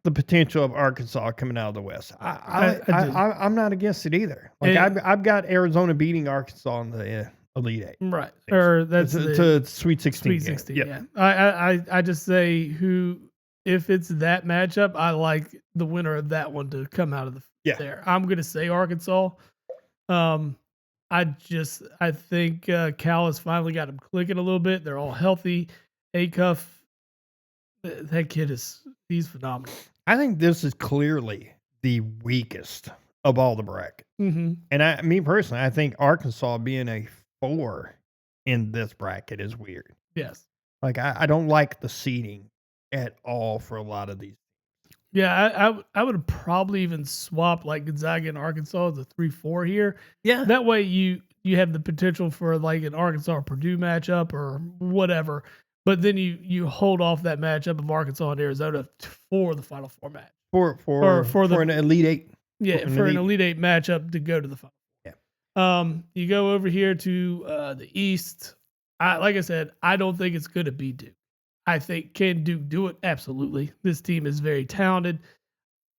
the potential of Arkansas coming out of the West. I'm not against it either. Like I've got Arizona beating Arkansas in the Elite Eight. Right. Or that's to Sweet 16. Sweet 16. Yep. Yeah. I just say if it's that matchup, I like the winner of that one to come out of there. I'm gonna say Arkansas. I think Cal has finally got him clicking a little bit. They're all healthy. Acuff, that kid he's phenomenal. I think this is clearly the weakest of all the brackets. Mm-hmm. And me personally, I think Arkansas being a 4 in this bracket is weird. Yes. Like I don't like the seeding at all for a lot of these. Yeah, I would probably even swap like Gonzaga and Arkansas as a 3-4 here. Yeah. That way you have the potential for like an Arkansas or Purdue matchup or whatever. But then you hold off that matchup of Arkansas and Arizona for the Final Four match. For an Elite Eight. Yeah, for an Elite Eight matchup to go to the Final Four. Yeah. You go over here to the East. Like I said, I don't think it's going to be Duke. I think can Duke do it? Absolutely. This team is very talented.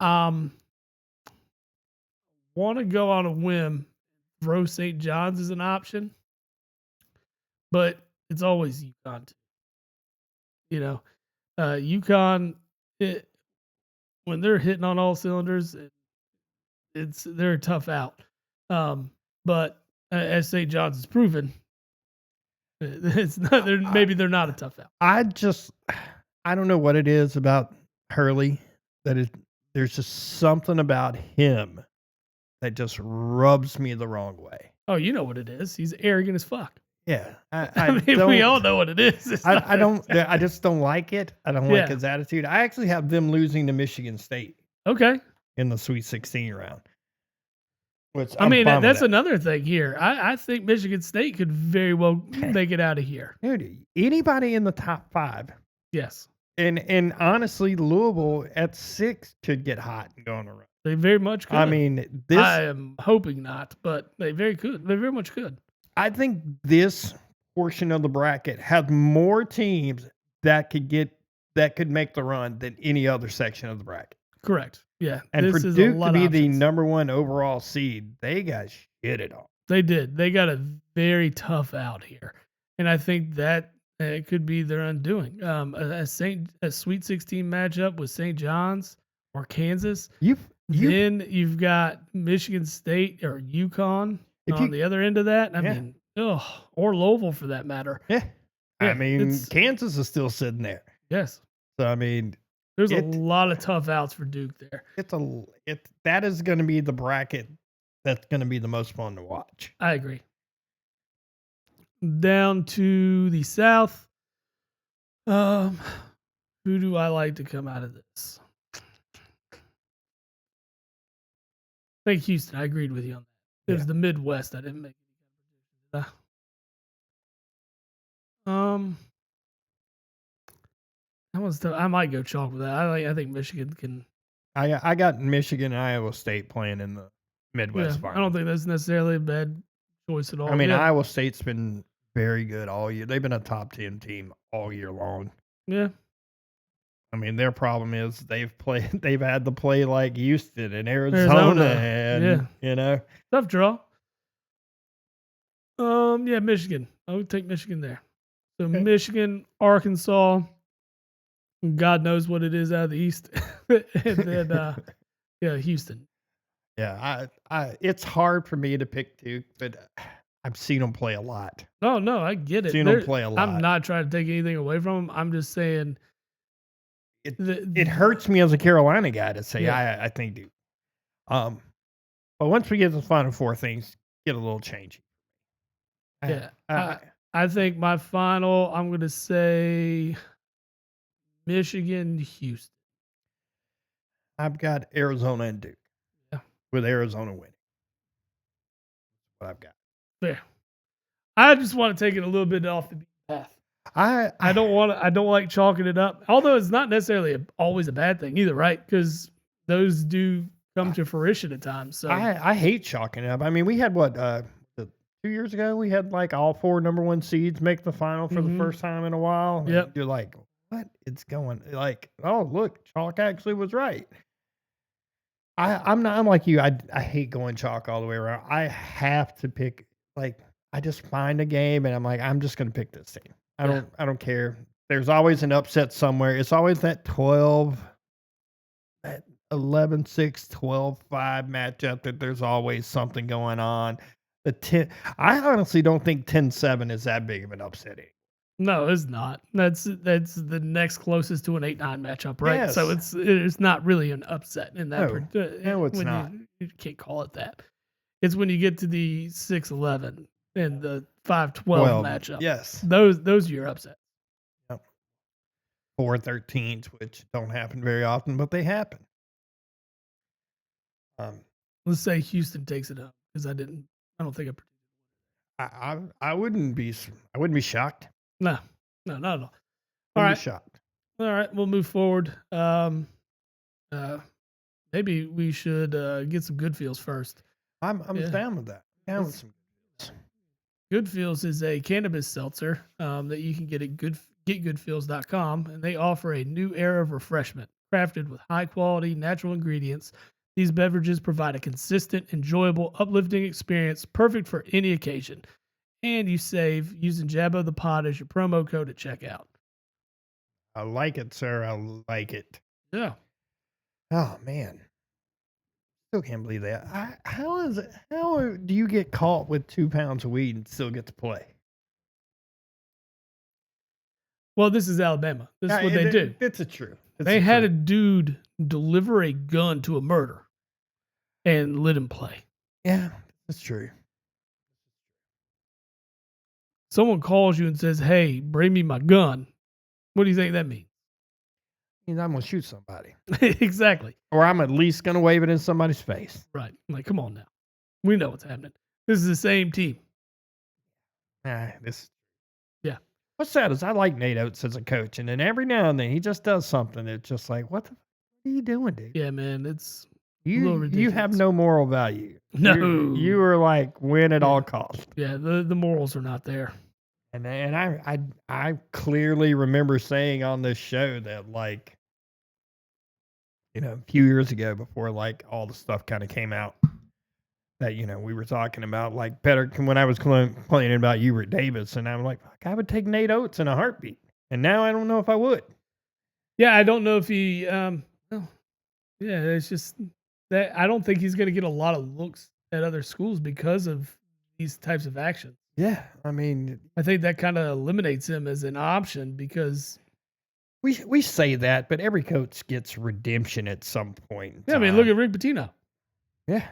Want to go on a whim, throw St. John's as an option, but it's always UConn too. UConn, when they're hitting on all cylinders, they're a tough out. But as St. John's has proven, it's not. Maybe they're not a tough out. I don't know what it is about Hurley there's just something about him that just rubs me the wrong way. Oh, you know what it is. He's arrogant as fuck. Yeah, I mean, we all know what it is. I just don't like it. I don't like his attitude. I actually have them losing to Michigan State. Okay. In the Sweet 16 round. Which that's another thing here. I think Michigan State could very well make it out of here. Dude, anybody in the top 5. Yes. And honestly, Louisville at 6 could get hot and go on a run. They very much could. I mean, I am hoping not, but they very much could. I think this portion of the bracket has more teams that could make the run than any other section of the bracket. Correct. Yeah. And for Duke to be the number 1 overall seed, they got shitted on. They did. They got a very tough out here. And I think that it could be their undoing. A Sweet 16 matchup with St. John's or Kansas. Then you've got Michigan State or UConn on the other end of that. I mean, or Louisville for that matter. Yeah. I mean, Kansas is still sitting there. Yes. So, I mean, there's a lot of tough outs for Duke there. That is going to be the bracket that's going to be the most fun to watch. I agree. Down to the South. Who do I like to come out of this? I think Houston. I agreed with you on that. It was Yeah. the Midwest. I didn't make. Um, I might go chalk with that. I think Michigan can. I got Michigan and Iowa State playing in the Midwest Yeah, I final. don't think that's necessarily a bad choice at all. I mean, yeah, Iowa State's been very good all year. They've been a top 10 team all year long. yeah, I mean, their problem is they've had to play like Houston and Arizona, Arizona, and yeah. you know. Tough draw. Yeah, Michigan. I would take Michigan there. So Okay. Michigan, Arkansas. God knows what it is out of the East, and then yeah, Houston. Yeah, it's hard for me to pick Duke, but I've seen them play a lot. No, I get it. Seen them play a lot. I'm not trying to take anything away from them. I'm just saying It hurts me as a Carolina guy to say Yeah. I think Duke. But once we get to the Final Four, things get a little changey. Yeah, I think my final. I'm going to say Michigan, Houston. I've got Arizona and Duke. Yeah. With Arizona winning. What I've got. Fair. I just want to take it a little bit off the beaten path. I don't want to. I don't like chalking it up. Although it's not necessarily always a bad thing either, right? Because those do come to fruition at times. So I hate chalking it up. I mean, we had what 2 years ago, we had like all 4 number 1 seeds make the final for the first time in a while. And Yep. you're like, what? It's going like, oh look, chalk actually was right. I'm like you. I hate going chalk all the way around. I have to pick like I just find a game and I'm like, I'm just gonna pick this team. I don't care. There's always an upset somewhere. It's always that 11-6, 12-5 matchup that there's always something going on. I honestly don't think 10-7 is that big of an upset. no, it's not. That's the next closest to an 8-9 matchup, right? So Yes. it's not really an upset in that. No, it's when not. You can't call it that. It's when you get to the 6-11 and the 5-12 matchup. Yes. Those are your upsets. 4-13s, which don't happen very often, but they happen. Let's say Houston takes it up because I don't think I wouldn't be shocked. No, not at all. All right. shocked. All right, we'll move forward. Maybe we should get some good feels first. I'm down with that. Down with some. Good Feels is a cannabis seltzer that you can get at getgoodfeels.com, and they offer a new era of refreshment crafted with high quality natural ingredients. These beverages provide a consistent, enjoyable, uplifting experience perfect for any occasion. And you save using Jabba the Pod as your promo code at checkout. I like it, sir. I like it. Yeah. Oh man, still can't believe that. How do you get caught with 2 pounds of weed and still get to play? Well, this is Alabama. This is what they do. It's a true. They had a dude deliver a gun to a murder and let him play. Yeah, that's true. Someone calls you and says, "Hey, bring me my gun." What do you think that means? Means I'm gonna shoot somebody, Exactly. or I'm at least gonna wave it in somebody's face. Right. I'm like, come on now. We know what's happening. This is the same team. This. Yeah. What's sad is I like Nate Oates as a coach, and then every now and then he just does something that's just like, what are you doing, dude? Yeah, man. It's You have ridiculous. no moral value. No. You are like win at all costs. Yeah, the morals are not there. And I clearly remember saying on this show that like, a few years ago before like all the stuff kind of came out that, we were talking about like better when I was complaining about Hubert Davis, and I'm like, fuck, I would take Nate Oates in a heartbeat. And now I don't know if I would. Yeah, I don't know if he it's just that I don't think he's going to get a lot of looks at other schools because of these types of actions. Yeah, I mean, I think that kind of eliminates him as an option because we say that, but every coach gets redemption at some point in I mean, time. look at Rick Pitino. Yeah.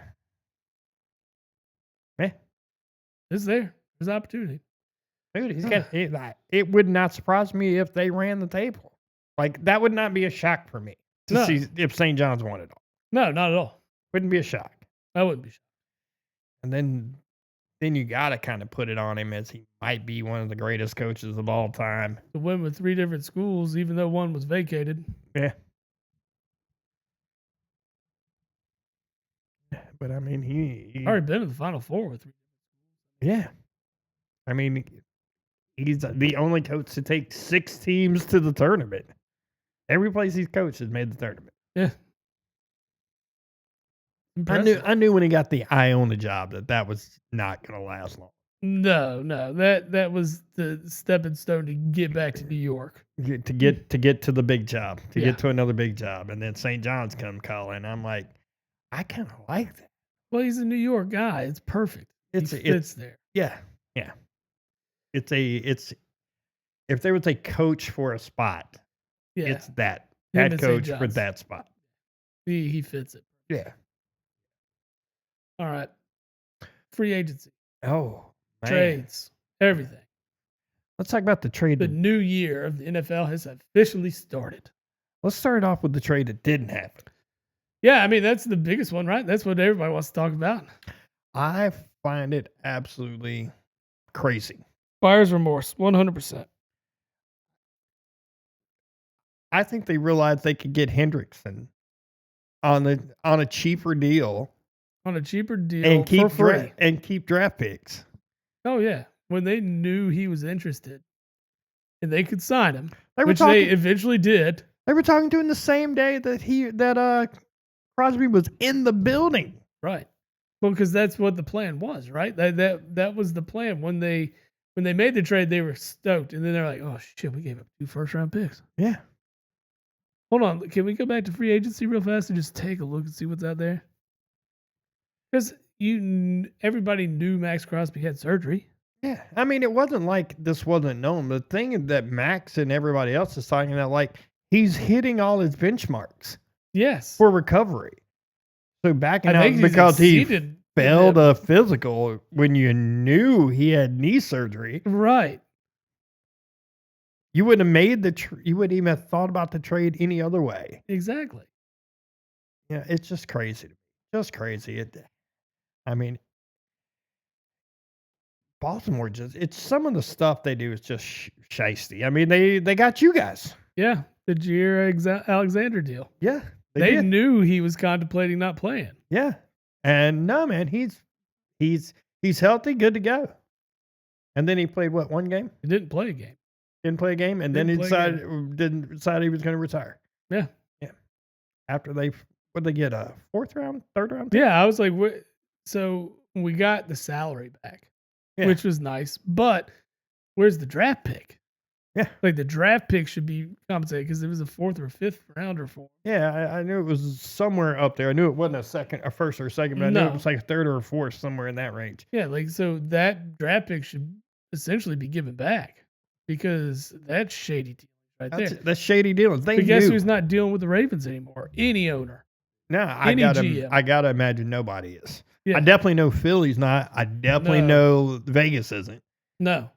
It's there. There's opportunity. Dude, it would not surprise me if they ran the table. Like, that would not be a shock for me to see if St. John's won it all. No, not at all. Wouldn't be a shock. I wouldn't be shocked. And then you gotta kinda put it on him as he might be one of the greatest coaches of all time. To win with 3 different schools, even though one was vacated. Yeah. But, I mean, he Already been to the Final Four with 3. yeah. I mean, he's the only coach to take 6 teams to the tournament. Every place he's coached has made the tournament. Yeah. Impressive. I knew when he got the Iona job that was not gonna last long. No, that was the stepping stone to get back to New York. To get to the big job, to Yeah. get to another big job, and then St. John's come calling. I'm like, I kinda like that. Well, he's a New York guy. It's perfect. It's He a fits there. Yeah, yeah. It's if there was a coach for a spot, Yeah. it's that Him head and St. coach for John's. that spot. He fits it. Yeah. All right. Free agency, Oh, man. trades, everything. Let's talk about the trade. The new year of the NFL has officially started. Let's start off with the trade that didn't happen. Yeah, I mean, that's the biggest one, right? That's what everybody wants to talk about. I find it absolutely crazy. Buyer's remorse, 100%. I think they realized they could get Hendrickson on a cheaper deal On a cheaper deal and for free. keep draft picks. Oh, yeah. When they knew he was interested and they could sign him, They were which talking. they eventually did. They were talking to him the same day that Crosby was in the building. Right. Well, because that's what the plan was, right? That was the plan. When they made the trade, they were stoked. And then they're like, oh, shit, we gave up 2 first-round picks. Yeah. Hold on. Can we go back to free agency real fast and just take a look and see what's out there? Because everybody knew Max Crosby had surgery. Yeah. I mean, it wasn't like this wasn't known. The thing is that Max and everybody else is talking about, like, he's hitting all his benchmarks Yes. for recovery. So backing I out think he's because he exceeded failed them. a physical when you knew he had knee surgery. Right. You wouldn't have made you wouldn't even have thought about the trade any other way. Exactly. Yeah, it's just crazy. Just crazy. I mean, Baltimore it's some of the stuff they do is just shiesty. I mean, they got you guys. Yeah. The Jair Alexander deal. Yeah, They did. knew he was contemplating not playing. Yeah, and no, man, he's healthy, good to go. And then he played what, one game? He didn't play a game. Didn't play a game, and then he Didn't play a didn't decide he was going to retire. Yeah. Yeah. After what they get, a 4th round, 3rd round? Yeah. I was like, what? So we got the salary back, Yeah. which was nice. But where's the draft pick? Yeah. Like the draft pick should be compensated because it was a 4th or 5th rounder for him. Yeah, I knew it was somewhere up there. I knew it wasn't a first or a second, but I knew No. it was like a 3rd or a 4th, somewhere in that range. Yeah. Like, so that draft pick should essentially be given back because that's shady deal right there. That's shady dealings. They But guess knew. who's not dealing with the Ravens anymore? Any owner. No, any GM. I gotta imagine nobody is. Yeah. I definitely know Philly's not. I definitely know Vegas isn't. No.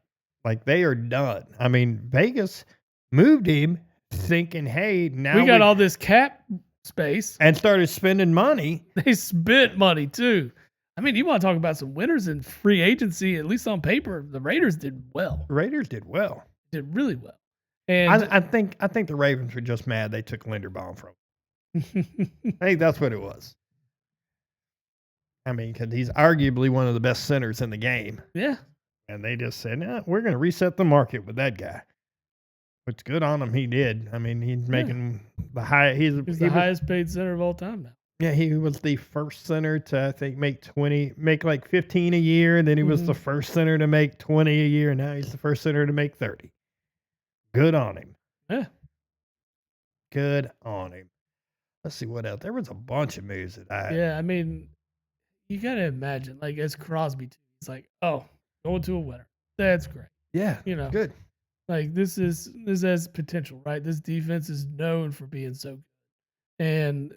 Like, they are done. I mean, Vegas moved him thinking, hey, now We got all this cap space. and started spending money. They spent money too. I mean, you want to talk about some winners in free agency, at least on paper, the Raiders did well. The Raiders did well. Did really well. And I think the Ravens were just mad they took Linderbaum from him. I think that's what it was. I mean, because he's arguably one of the best centers in the game. yeah. And they just said, nah, we're going to reset the market with that guy. Which, good on him, he did. I mean, he's making the high. He's the highest paid center of all time now. Yeah, he was the first center to, I think, make like 15 a year. And then he was the first center to make 20 a year. And now he's the first center to make 30. Good on him. Yeah. Good on him. Let's see what else. There was a bunch of moves that Yeah. I mean, you got to imagine, like, as Crosby, too, it's like, oh, going to a winner. That's great. Yeah. You know, Good. like, this has potential, right? This defense is known for being so good. And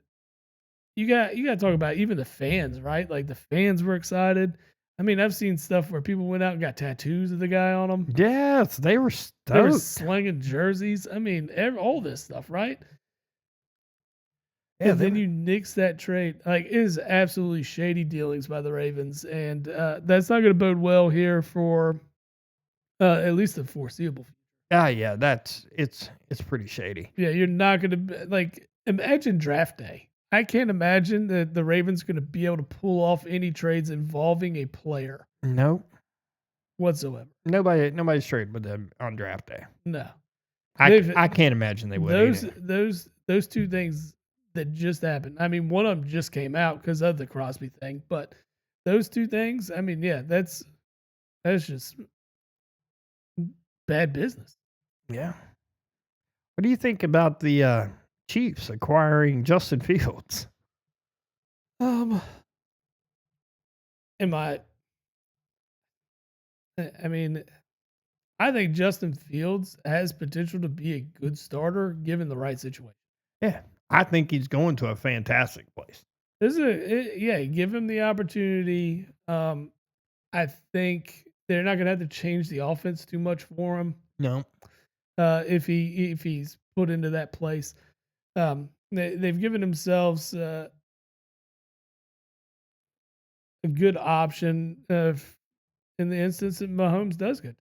you got to talk about even the fans, right? Like, the fans were excited. I mean, I've seen stuff where people went out and got tattoos of the guy on them. Yes, they were They were stoked. slinging jerseys. I mean, all this stuff, right? Yeah, and then you nix that trade. Like, it is absolutely shady dealings by the Ravens, and that's not going to bode well here for at least the foreseeable future. yeah, it's pretty shady. Yeah, you're not going to like imagine draft day. I can't imagine that the Ravens going to be able to pull off any trades involving a player Nope. whatsoever. Nobody's trading with them on draft day. No, I can't imagine they would either. those two things that just happened. I mean, one of them just came out because of the Crosby thing, but those two things. I mean, yeah, that's just bad business. Yeah. What do you think about the Chiefs acquiring Justin Fields? Am I? I mean, I think Justin Fields has potential to be a good starter given the right situation. Yeah, I think he's going to a fantastic place. Yeah, give him the opportunity. I think they're not going to have to change the offense too much for him. No. If he's put into that place, they've given themselves a good option in the instance that Mahomes does good.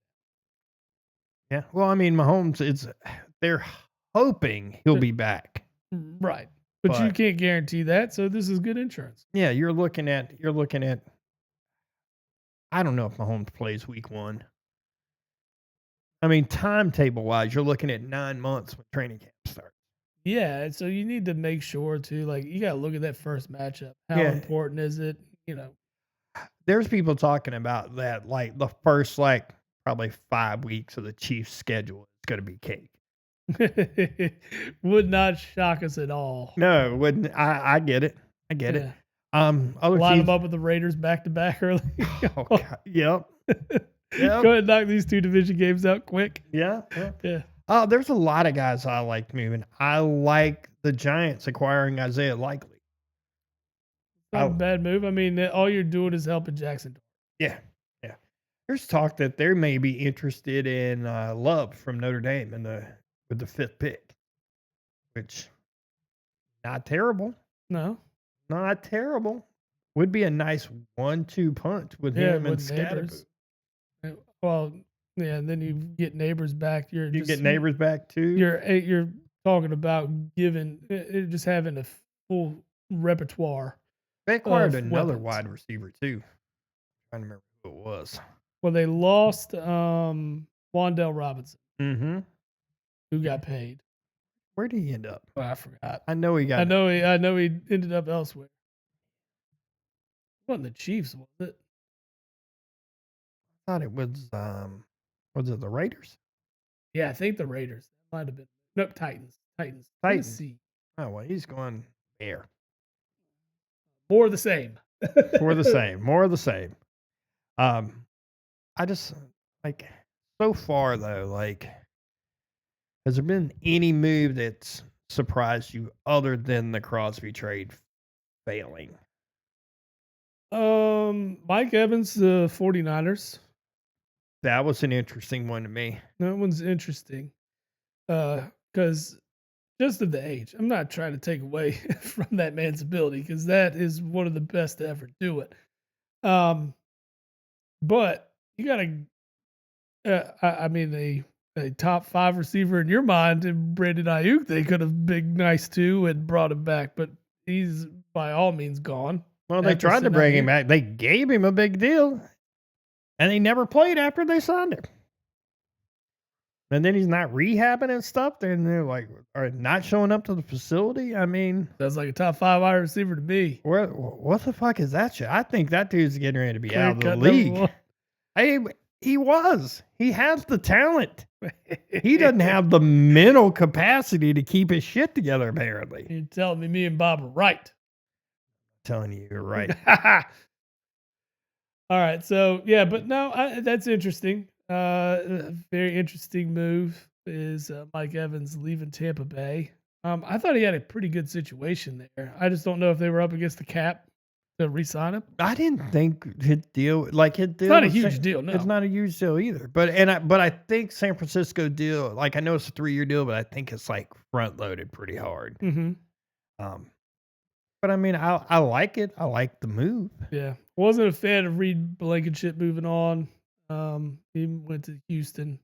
Yeah. Well, I mean, Mahomes, they're hoping he'll be back. Right. But you can't guarantee that, so this is good insurance. Yeah, you're looking at I don't know if Mahomes plays week 1. I mean, timetable wise, you're looking at 9 months when training camp starts. Yeah, so you need to make sure too, like you gotta look at that first matchup. How important is it? There's people talking about that, like the first probably 5 weeks of the Chiefs' schedule is gonna be cake. Would not shock us at all. No, it wouldn't. I get it. I get it. Line them up with the Raiders back to back early. Oh, God. Yep. Go ahead and knock these 2 division games out quick. Yeah. Yeah. There's a lot of guys I liked moving. I like the Giants acquiring Isaiah Likely. Not a bad move. I mean, all you're doing is helping Jackson. Yeah. There's talk that they may be interested in Love from Notre Dame with the 5th pick, which not terrible. No, not terrible. Would be a nice 1-2 punch with him and Scatterboo. Well, yeah, and then you get Neighbors back. You get Neighbors back too. You're talking about just having a full repertoire. They acquired another wide receiver too. I'm trying to remember who it was. Well, they lost Wandell Robinson, who got paid. Where did he end up? Oh, I forgot. I know he got. I know he ended up elsewhere. It wasn't the Chiefs, was it? I thought it was. Was it the Raiders? Yeah, I think the Raiders. That might have been. Nope, Titans. Tennessee. Oh well, he's going there. More of the same. More of the same. I just so far though, has there been any move that's surprised you other than the Crosby trade failing? Mike Evans, the 49ers. That was an interesting one to me. That one's interesting. Because just of the age. I'm not trying to take away from that man's ability because that is one of the best to ever do it. But you got to, a top 5 receiver in your mind, and Brandon Ayuk, they could have been nice too and brought him back, but he's by all means gone. Well, they tried to bring him back. They gave him a big deal, and he never played after they signed him. And then he's not rehabbing and stuff. Then they're are not showing up to the facility. I mean, that's like a top 5 wide receiver to me. What the fuck is that shit? I think that dude's getting ready to be out of the league. He was. He has the talent. He doesn't have the mental capacity to keep his shit together, apparently. You're telling me and Bob are right. I'm telling you, you're right. All right. So, yeah, but no, that's interesting. Very interesting move is Mike Evans leaving Tampa Bay. I thought he had a pretty good situation there. I just don't know if they were up against the cap to re-sign him. I didn't think his deal. It's not a huge deal. No, it's not a huge deal either. But I think San Francisco deal. I know it's a 3-year deal, but I think it's front loaded pretty hard. Mm-hmm. But I mean, I like it. I like the move. Yeah. Wasn't a fan of Reed Blankenship moving on. He went to Houston.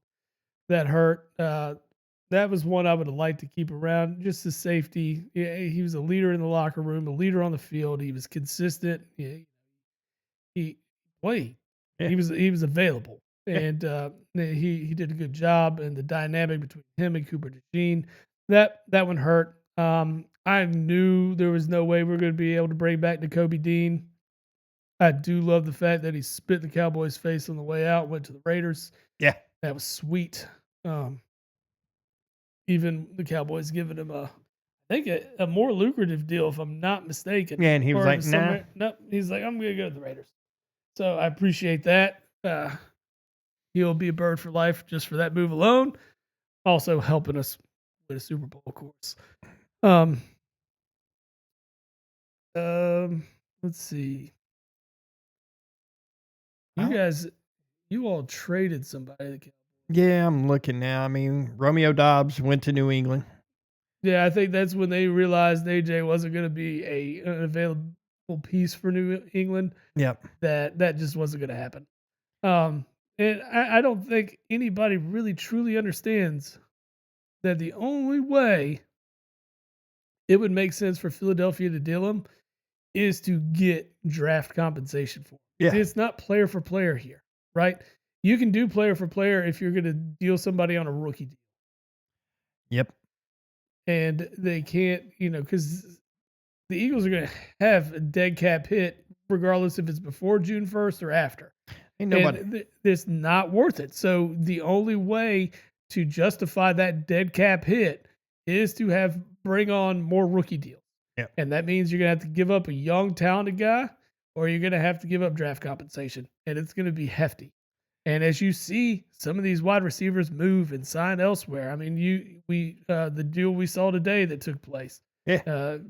That hurt. That was one I would have liked to keep around. Just the safety. Yeah, he was a leader in the locker room, a leader on the field. He was consistent. Yeah, he played. Yeah. He was available, Yeah. and he did a good job. And the dynamic between him and Cooper DeJean, that one hurt. I knew there was no way we are going to be able to bring back Nakobe Dean. I do love the fact that he spit in the Cowboys' face on the way out, went to the Raiders. Yeah. That was sweet. Even the Cowboys giving him I think a more lucrative deal, if I'm not mistaken. Yeah, and he was Or like, "Nah." nope. He's like, I'm gonna go to the Raiders. So I appreciate that. He'll be a bird for life just for that move alone. Also helping us win a Super Bowl, of course. Um, let's see. You I- guys, you all traded somebody. Yeah, I'm looking now. I mean, Romeo Dobbs went to New England. Yeah, I think that's when they realized AJ wasn't going to be an available piece for New England. Yep. That just wasn't going to happen. And I don't think anybody really truly understands that the only way it would make sense for Philadelphia to deal him is to get draft compensation for him. Yeah. It's not player for player here, right? You can do player for player if you're going to deal somebody on a rookie deal. Yep. And they can't, because the Eagles are going to have a dead cap hit regardless if it's before June 1st or after. Ain't nobody. And it's not worth it. So the only way to justify that dead cap hit is to bring on more rookie deals. Yeah. And that means you're going to have to give up a young, talented guy, or you're going to have to give up draft compensation. And it's going to be hefty. And as you see, some of these wide receivers move and sign elsewhere. I mean, the deal we saw today that took place. Yeah.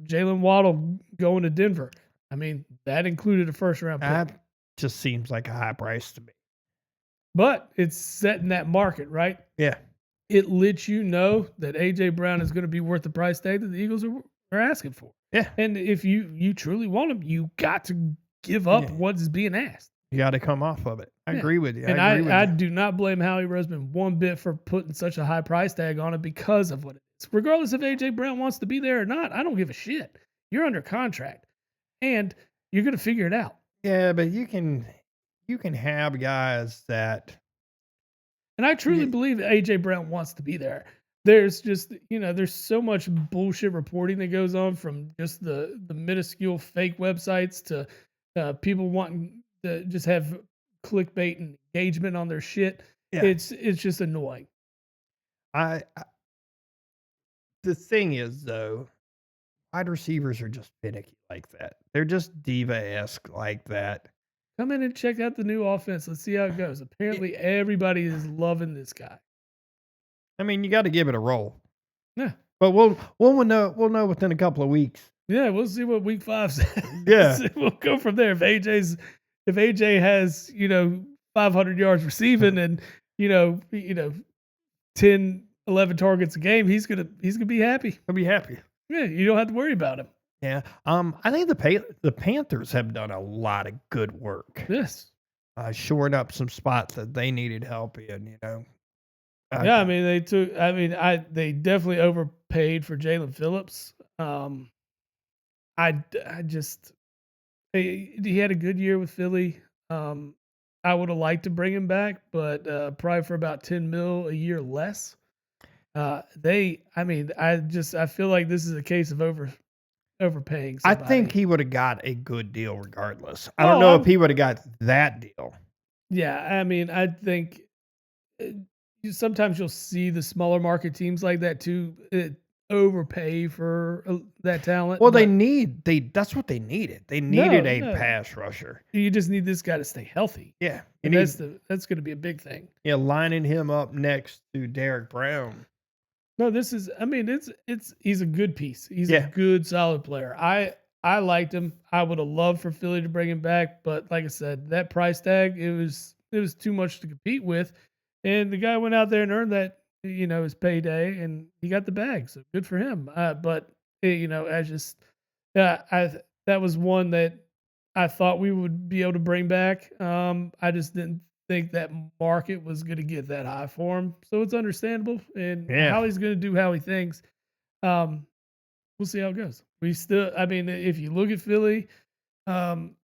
Jalen Waddle going to Denver. I mean, that included a first round pick. That just seems like a high price to me. But it's setting that market, right? Yeah. It lets you know that AJ Brown is going to be worth the price tag that the Eagles are asking for. Yeah. And if you truly want him, you got to give up what's being asked. You got to come off of it. I agree with you. And I do not blame Howie Roseman one bit for putting such a high price tag on it because of what it is. Regardless if AJ Brown wants to be there or not, I don't give a shit. You're under contract, and you're going to figure it out. Yeah, but you can have guys that. And I truly believe that AJ Brown wants to be there. There's just, there's so much bullshit reporting that goes on from just the minuscule fake websites to people wanting to just have clickbait and engagement on their shit. Yeah. It's just annoying. The thing is, though, wide receivers are just finicky like that. They're just diva-esque like that. Come in and check out the new offense. Let's see how it goes. Apparently, everybody is loving this guy. I mean, you got to give it a roll. Yeah, but we'll know within a couple of weeks. Yeah, we'll see what week 5 says. Yeah, we'll go from there. If AJ has 500 yards receiving and 10, 11 targets a game, he's gonna be happy. He'll be happy. Yeah, you don't have to worry about him. Yeah. I think the Panthers have done a lot of good work. Yes. Shoring up some spots that they neneeded help in. Yeah, I mean they definitely overpaid for Jalen Phillips. He had a good year with Philly. I would have liked to bring him back, but probably for about $10 million a year less. I feel like this is a case of overpaying somebody. I think he would have got a good deal regardless. I don't know if he would have got that deal. Yeah, I mean, I think sometimes you'll see the smaller market teams like that too overpay for that talent. Well, that's what they needed. They needed a pass rusher. You just need this guy to stay healthy. Yeah, and that's going to be a big thing. Yeah, lining him up next to Derek Brown. No, this is. I mean, he's a good piece. He's a good, solid player. I liked him. I would have loved for Philly to bring him back, but like I said, that price tag it was too much to compete with, and the guy went out there and earned that his payday, and he got the bag. So good for him. But Yeah, that was one that I thought we would be able to bring back. I just didn't think that market was going to get that high for him. So it's understandable, and Yeah. how he's going to do how he thinks. Um, we'll see how it goes. We still, I mean, if you look at Philly,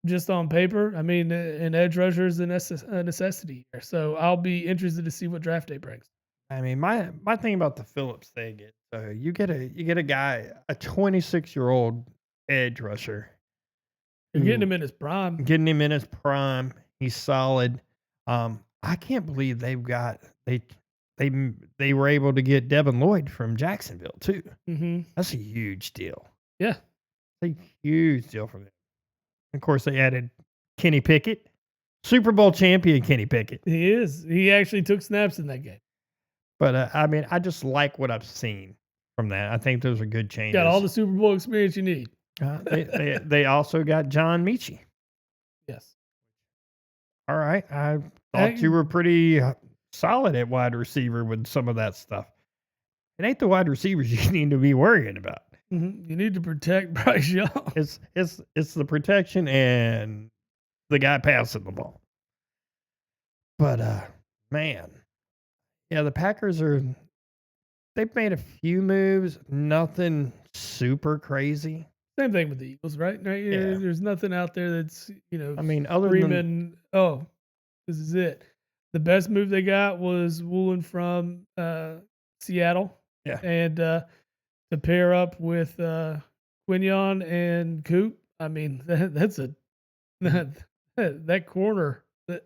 just on paper, I mean, an edge rusher is a necessity here. So I'll be interested to see what draft day brings. I mean, my thing about the Phillips thing is, you get a guy, a 26-year-old edge rusher, You're getting who him in his prime. getting him in his prime. He's solid. I can't believe they were able to get Devin Lloyd from Jacksonville too. Hmm. That's a huge deal. Yeah, A huge deal for them. Of course, they added Kenny Pickett, Super Bowl champion Kenny Pickett. he is. He actually took snaps in that game. But I mean, I just like what I've seen from that. I think those are good changes. Got all the Super Bowl experience you need. They also got John Michie. Yes. All right, I thought you were pretty solid at wide receiver with some of that stuff. It ain't the wide receivers you need to be worrying about. You need to protect Bryce Young. It's the protection and the guy passing the ball. But man, yeah, the Packers they've made a few moves, nothing super crazy. Same thing with the Eagles, right? Yeah. There's nothing out there that's I mean, other than screaming, "Oh, this is it." The best move they got was Woolen from Seattle, Yeah. and to pair up with Quinion and Coop. I mean, that's a that corner that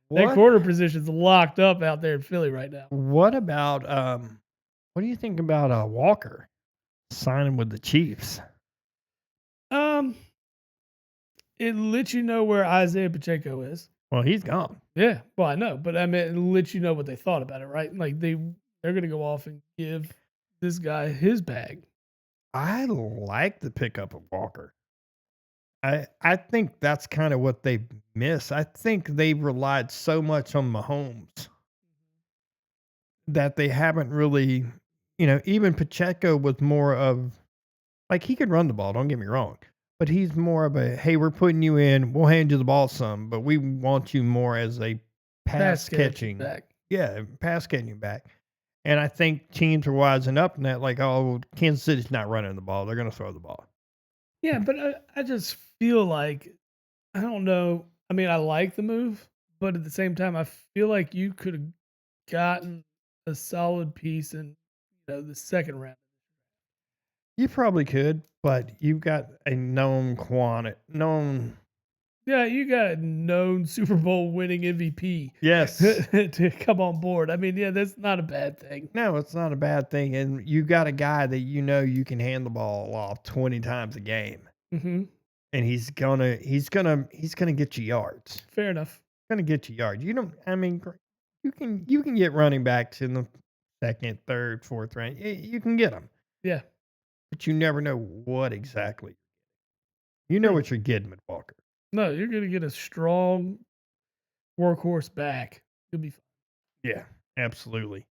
what corner position's locked up out there in Philly right now. what about what do you think about Walker signing with the Chiefs? Um, it lets you know where Isaiah Pacheco is. Well, he's gone. Yeah, well, I know, but I mean, it lets you know what they thought about it, right? Like they're gonna go off and give this guy his bag. I like the pickup of Walker. I think that's kind of what they miss. I think they've relied so much on Mahomes that they haven't really, even Pacheco was more of like he could run the ball, don't get me wrong, but he's more of a hey, we're putting you in, we'll hand you the ball some, but we want you more as a pass catching, back. yeah, pass catching back. And I think teams are wising up in that, like, oh, Kansas City's not running the ball; they're going to throw the ball. Yeah, but I just feel like I don't know. I mean, I like the move, but at the same time, I feel like you could have gotten a solid piece in the second round. You probably could, but you've got a known quantity, known. Yeah, you got a known Super Bowl winning MVP Yes. to come on board. I mean, yeah, that's not a bad thing. No, it's not a bad thing, and you got a guy that you can hand the ball off 20 times a game, Hmm. and he's gonna get you yards. Fair enough. Gonna get you yards. You don't. I mean, you can get running backs in the second, third, fourth round. You can get them, Yeah. but you never know what exactly. You know True. what you're getting with Walker. No, you're gonna get a strong workhorse back. You'll be fine. Yeah, absolutely,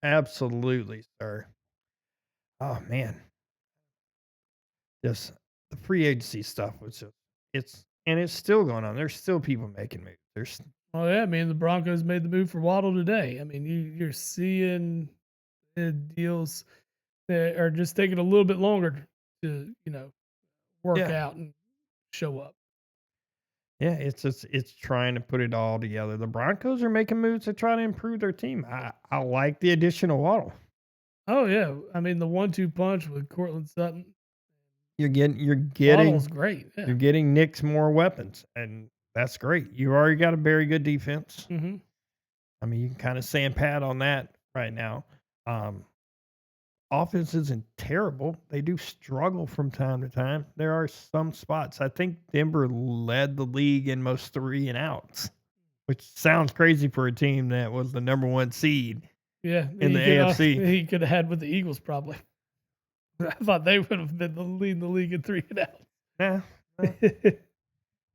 absolutely, sir. Oh man, just the free agency stuff was just it's still going on. There's still people making moves. There's Oh yeah, I mean the Broncos made the move for Waddle today. I mean you're seeing deals that are just taking a little bit longer to work yeah, out and show up. yeah. It's trying to put it all together. The Broncos are making moves to try to improve their team. I like the addition of Waddle. Oh yeah, I mean the 1-2 punch with Cortland Sutton, You're getting Waddle's great. Yeah. you're getting Knicks more weapons, and that's great. You already got a very good defense. Hmm. I mean, you can kind of stand pat on that right now. Um, Offense isn't terrible. They do struggle from time to time. There are some spots. I think Denver led the league in most 3 and outs, which sounds crazy for a team that was the number 1 seed Yeah, in the AFC. he could have had with the Eagles probably. I thought they would have been leading the league in 3 and out. Nah,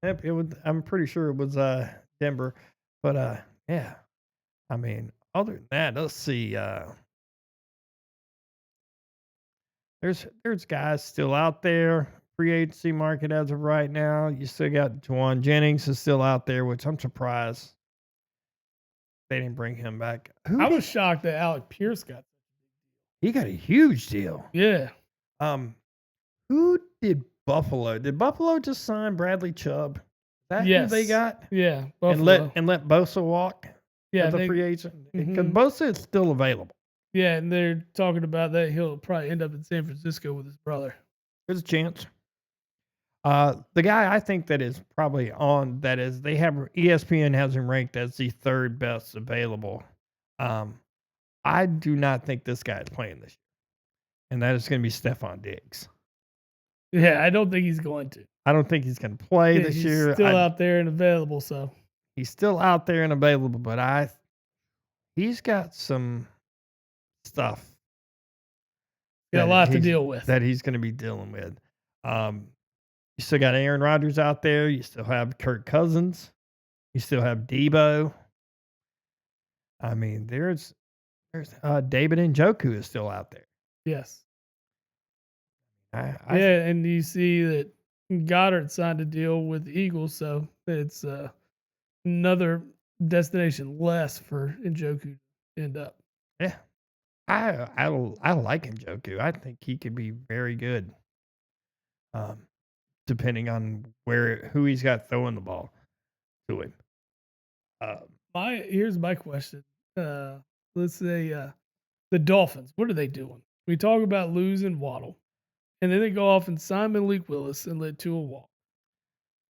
yep, it was. I'm pretty sure it was Denver, but yeah. I mean, other than that, let's see. There's guys still out there. free agency market as of right now. You still got Juwan Jennings is still out there, which I'm surprised they didn't bring him back. I was shocked that Alec Pierce got. He got a huge deal. Yeah. Who did Buffalo? Did Buffalo just sign Bradley Chubb? Is that who they Yes. got? Yeah. And Buffalo. let Bosa walk Yeah. as a they- free agent? Because Mhm. Bosa is still available. Yeah, and they're talking about that he'll probably end up in San Francisco with his brother. There's a chance. The guy I think that is probably on that is they have ESPN has him ranked as the third best available. I do not think this guy is playing this year, and that is going to be Stephon Diggs. Yeah, I don't think he's going to. I don't think he's going to play Yeah, this he's year. still out there and available, so He's still out there and available, but he's got some stuff got a that lot to he's- deal with. that he's going to be dealing with. You still got Aaron Rodgers out there. You still have Kirk Cousins. You still have Debo. I mean, there's David Njoku is still out there. Yes. I Yeah, and you see that Goddard signed a deal with the Eagles, so it's another destination less for Njoku to end up. yeah, I like Njoku. I think he could be very good. Depending on who he's got throwing the ball to him. Here's my question. Let's say the Dolphins. What are they doing? We talk about losing Waddle, and then they go off and sign Malik Willis and let Tua walk.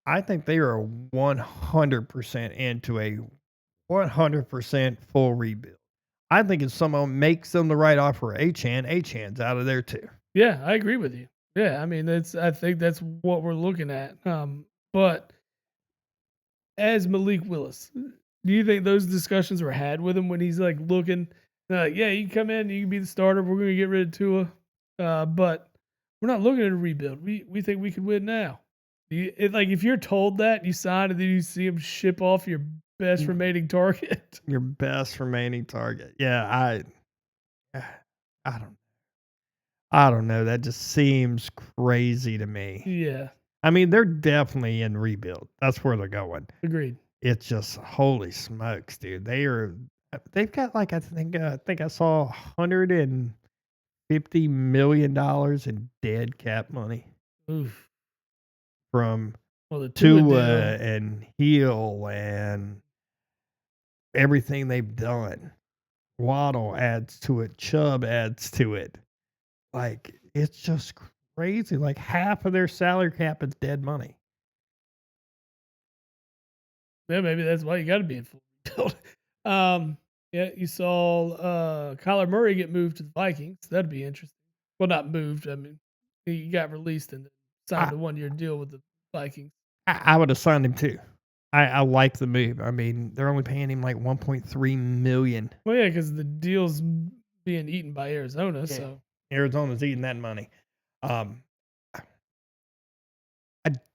I think they are 100% into a 100% full rebuild. I think if someone makes them the right offer, Achan's out of there too. Yeah, I agree with you. Yeah, I mean I think that's what we're looking at. But as Malik Willis, do you think those discussions were had with him when he's like looking, yeah, you can come in, you can be the starter. We're going to get rid of Tua, but we're not looking at a rebuild. We think we can win now. Like if you're told that you sign and then you see him ship off your best remaining target. Your best remaining target. Yeah, I don't know. That just seems crazy to me. Yeah, I mean, they're definitely in rebuild. That's where they're going. agreed. It's just holy smokes, dude. They've got like I think I saw $150 million in dead cap money Oof. from Well, the Tua deal, and Hill and everything they've done. Waddle adds to it. Chubb adds to it. Like it's just crazy. Like half of their salary cap is dead money. yeah, maybe that's why you got to be in full rebuild. Yeah, you saw Kyler Murray get moved to the Vikings. That'd be interesting. Well, not moved. I mean, he got released and signed a 1-year deal with the Vikings. I would have signed him too. I like the move. I mean, they're only paying him like $1.3 million. Well, yeah, because the deal's being eaten by Arizona. Yeah. So Arizona's eating that money. I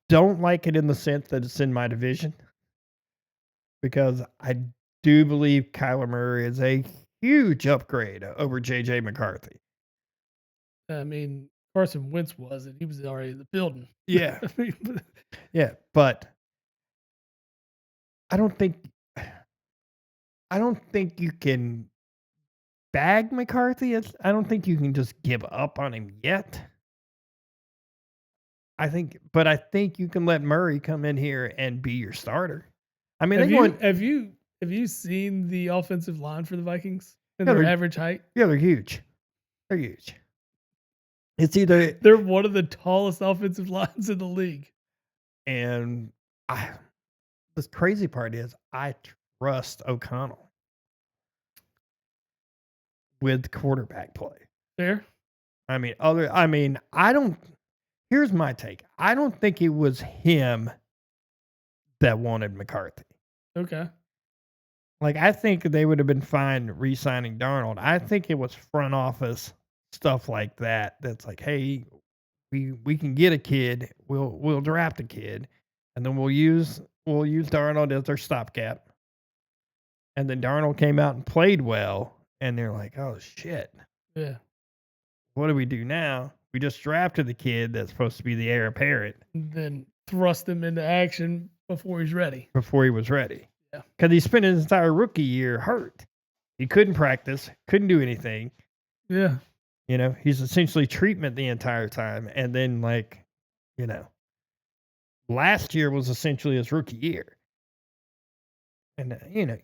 don't like it in the sense that it's in my division because I do believe Kyler Murray is a huge upgrade over JJ McCarthy. I mean, Carson Wentz was, and he was already in the building. Yeah. Yeah, but I don't think you can bag McCarthy. I don't think you can just give up on him yet. I think you can let Murray come in here and be your starter. I mean, have you seen the offensive line for the Vikings and Yeah, their they're- average height? yeah, they're huge. They're huge. It's either They're one of the tallest offensive lines in the league. and the crazy part is I trust O'Connell with quarterback play. There, I mean, I don't. Here's my take. I don't think it was him that wanted McCarthy. okay. Like, I think they would have been fine re-signing Darnold. I think it was front office stuff like that. That's like, hey, we can get a kid. We'll draft a kid, and then we'll use Darnold as our stopgap. And then Darnold came out and played well, and they're like, oh shit, Yeah. what do we do now? We just drafted the kid that's supposed to be the heir apparent Then thrust him into action before he's ready. before he was ready. Yeah. Because he spent his entire rookie year hurt. He couldn't practice, couldn't do anything. Yeah. You know, he's essentially treatment the entire time. And then, like, you know, last year was essentially his rookie year. And, you know,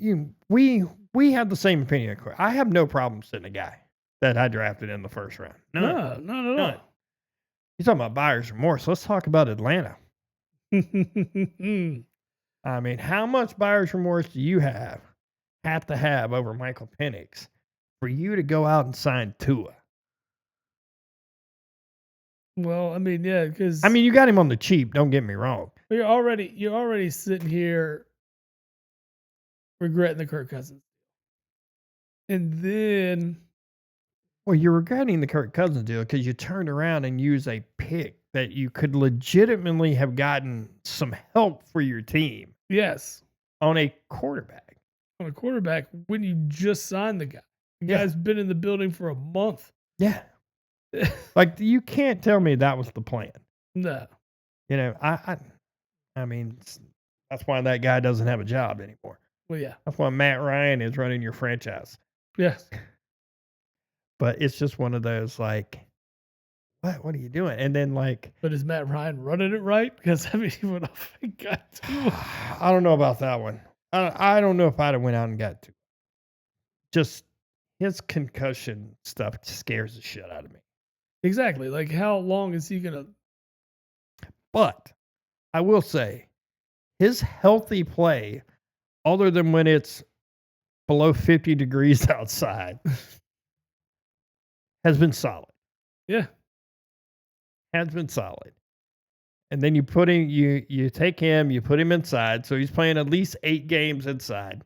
we have the same opinion. I have no problem sitting a guy that I drafted in the first round. None. No, not at None. You're talking about buyer's remorse. Let's talk about Atlanta. all. I mean, how much buyer's remorse do you have to have over Michael Penix for you to go out and sign Tua? Well, I mean, yeah, because I mean, you got him on the cheap. Don't get me wrong. you're already sitting here regretting the Kirk Cousins, and then Well, you're regretting the Kirk Cousins deal because you turned around and used a pick that you could legitimately have gotten some help for your team yes, on a quarterback. on a quarterback when you just signed the guy. The Yeah. guy's been in the building for a month. Yeah. Like, you can't tell me that was the plan. No, You know, I mean, that's why that guy doesn't have a job anymore. well, yeah, That's why Matt Ryan is running your franchise. yes, But it's just one of those, like, what are you doing? And then, like, but is Matt Ryan running it right? Because I mean, he went off and got to. I don't know about that one. I don't know if I'd have went out and got to. Just his concussion stuff scares the shit out of me. Exactly. Like, how long is he gonna? But I will say, his healthy play, other than when it's below 50 degrees outside, has been solid. Yeah, Has been solid. And then you put him, you take him, you put him inside, so he's playing at least 8 games inside.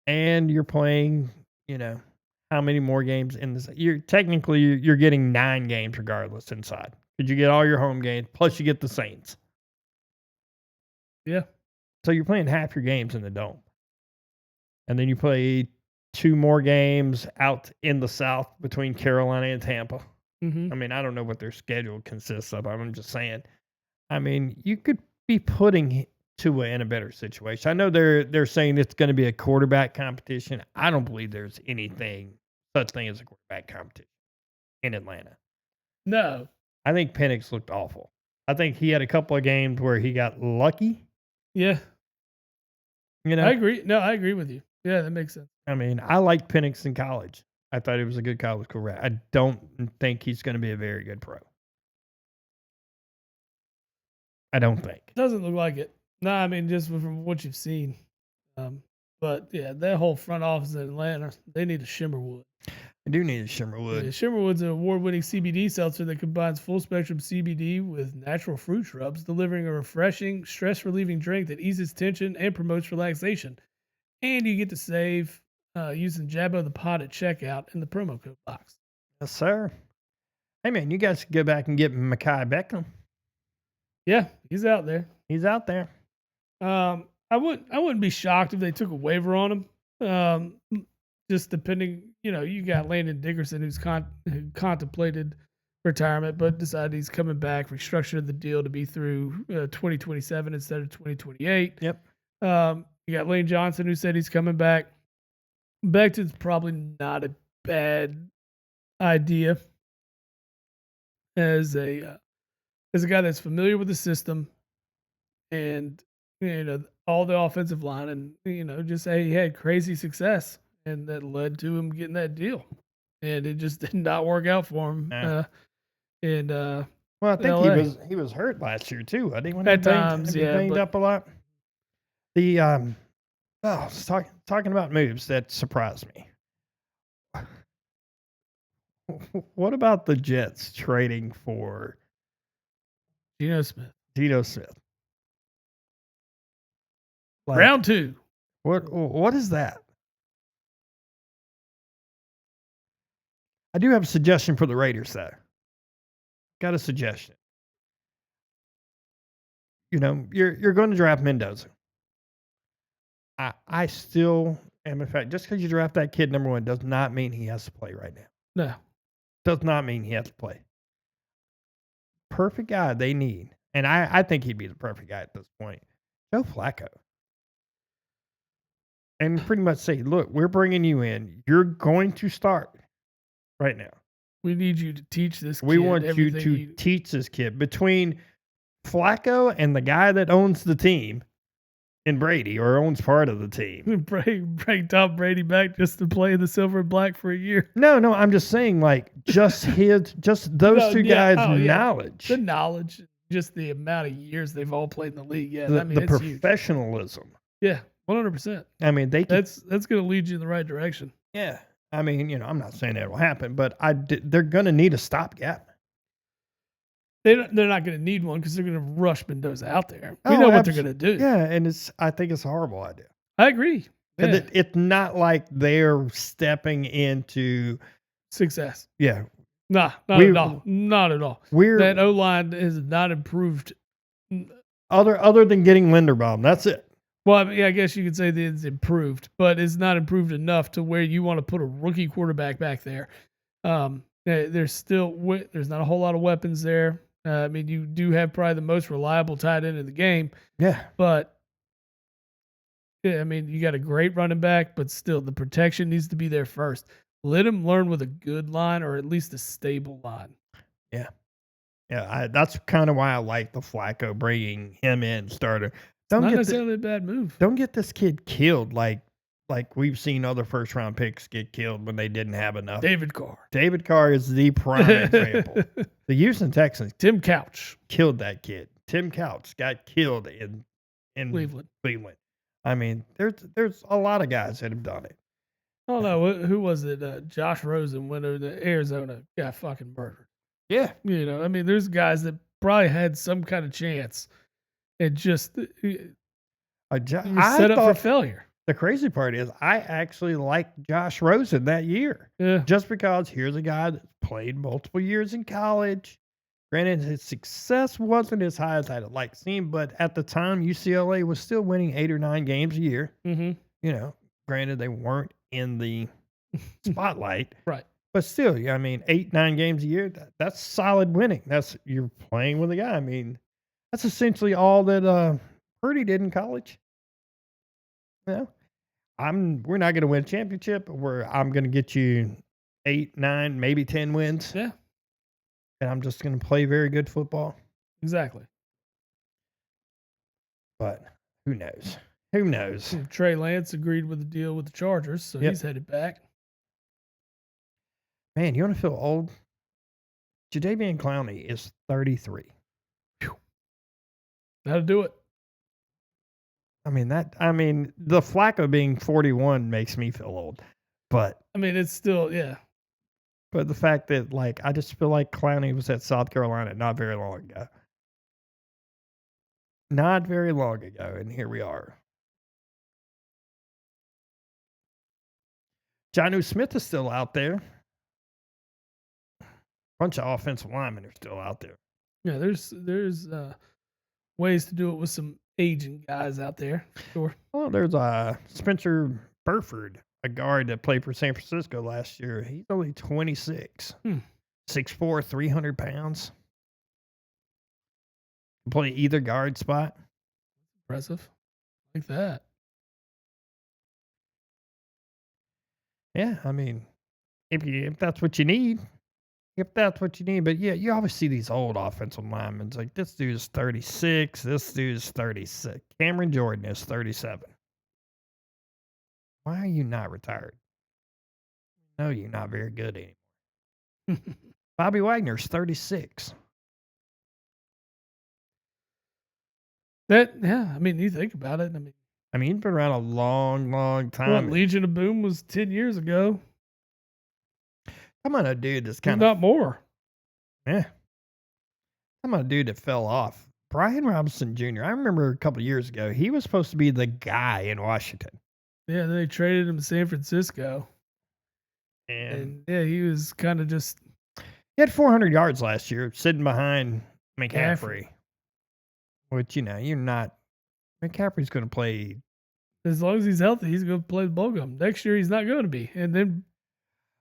And you're playing, you know, how many more games in this? You're getting 9 games regardless inside. Did you get all your home games plus you get the Saints? yeah, So you're playing half your games in the dome. And then you play 2 more games out in the South between Carolina and Tampa. hmm I mean, I don't know what their schedule consists of. I'm just saying. I mean, you could be putting Tua in a better situation. I know they're saying it's going to be a quarterback competition. I don't believe there's such thing as a quarterback competition in Atlanta. no, I think Penix looked awful. I think he had a couple of games where he got lucky. yeah, You know, I agree. No, I agree with you. Yeah, that makes sense. I mean, I liked Penix in college. I thought he was a good college quarterback. I don't think he's going to be a very good pro. I don't think. Doesn't look like it. No, I mean just from what you've seen. But yeah, that whole front office in Atlanta, they need a Shimmerwood. I do need a Shimmerwood. Yeah, Shimmerwood's an award-winning CBD seltzer that combines full-spectrum CBD with natural fruit shrubs, delivering a refreshing, stress-relieving drink that eases tension and promotes relaxation. And you get to save using Jabbo the Pod at checkout in the promo code box. Yes, sir. Hey, man, you guys can go back and get Mekhi Beckham. Yeah, he's out there. He's out there. I wouldn't be shocked if they took a waiver on him. Just depending, you got Landon Dickerson who contemplated retirement, but decided he's coming back, restructured the deal to be through 2027 instead of 2028. Yep. You got Lane Johnson who said he's coming back. Becton's probably not a bad idea as a guy that's familiar with the system and all the offensive line, and just say he had crazy success, and that led to him getting that deal, and it just did not work out for him. Yeah. Well, I think he was hurt last year too. I think when At times, yeah, banged but- up a lot. The talking about moves that surprised me. What about the Jets trading for Geno Smith, Geno Smith? Like, round 2. what is that? I do have a suggestion for the Raiders, though. Got a suggestion. You're going to draft Mendoza. I still am, in fact, just because you draft that kid number 1 does not mean he has to play right now. No, Does not mean he has to play. Perfect guy they need, and I think he'd be the perfect guy at this point. Joe Flacco. And pretty much say, look, we're bringing you in. You're going to start right now. We need you to teach this kid. We want you everything to teach this kid. Between Flacco and the guy that owns the team, and Brady, or owns part of the team. Bring Tom Brady back just to play in the silver and black for a year. No, I'm just saying, like, just those two guys' knowledge. The knowledge, just the amount of years they've all played in the league. Yeah, the professionalism. Huge. Yeah, 100%. I mean, that's going to lead you in the right direction. Yeah. I mean, I'm not saying that will happen, but they're going to need a stopgap. They're not going to need one because they're going to rush Mendoza out there. We know what they're going to do. Yeah, and I think it's a horrible idea. I agree. Yeah. It's not like they're stepping into success. Yeah. Nah, not at all. Not at all. That O-line has not improved. Other than getting Linderbaum, that's it. Well, I mean, I guess you could say that it's improved, but it's not improved enough to where you want to put a rookie quarterback back there. There's not a whole lot of weapons there. I mean, you do have probably the most reliable tight end in the game. Yeah. But, yeah, I mean, you got a great running back, but still the protection needs to be there first. Let him learn with a good line or at least a stable line. Yeah. Yeah, that's kind of why I like the Flacco bringing him in starter. Not necessarily a bad move. Don't get this kid killed like we've seen other first-round picks get killed when they didn't have enough. David Carr. David Carr is the prime example. The Houston Texans. Tim Couch killed that kid. Tim Couch got killed in Cleveland. I mean, there's a lot of guys that have done it. Oh, no. Who was it? Josh Rosen went over to Arizona, got fucking murdered. Yeah. I mean, there's guys that probably had some kind of chance and just set up for failure. The crazy part is I actually liked Josh Rosen that year. Yeah. Just because here's a guy that played multiple years in college. Granted, his success wasn't as high as I'd like seen, but at the time, UCLA was still winning 8 or 9 games a year. Mm-hmm. Granted, they weren't in the spotlight. Right. But still, I mean, 8, 9 games a year, that's solid winning. You're playing with a guy. I mean, that's essentially all that Purdy did in college. We're not going to win a championship. I'm going to get you 8, 9, maybe 10 wins. Yeah. And I'm just going to play very good football. Exactly. But who knows? Who knows? Trey Lance agreed with the deal with the Chargers, so he's headed back. Man, you want to feel old? Jadeveon Clowney is 33. Whew. That'll do it. I mean, the Flacco being 41 makes me feel old. But I mean, it's still, yeah. But the fact that, I just feel like Clowney was at South Carolina not very long ago. Not very long ago, and here we are. Jonnu Smith is still out there. Bunch of offensive linemen are still out there. Yeah, there's ways to do it with some aging guys out there. Sure. Well, there's Spencer Burford, a guard that played for San Francisco last year. He's only 26. 6'4", 300 pounds. Can play either guard spot. Impressive. Like that. Yeah, I mean, if that's what you need. If that's what you need. But yeah, you always see these old offensive linemen. It's like, this dude's 36. This dude's 36. Cameron Jordan is 37. Why are you not retired? No, you're not very good anymore. Bobby Wagner's 36. I mean, you think about it. I mean, he's been around a long, long time. Legion of Boom was 10 years ago. I'm on a dude that's kind of... Not more. Yeah. I'm on a dude that fell off. Brian Robinson Jr., I remember a couple of years ago, he was supposed to be the guy in Washington. Yeah, they traded him to San Francisco. And he was kind of just... He had 400 yards last year, sitting behind McCaffrey. Which, you're not... McCaffrey's going to play... As long as he's healthy, he's going to play the ballgame. Next year, he's not going to be. And then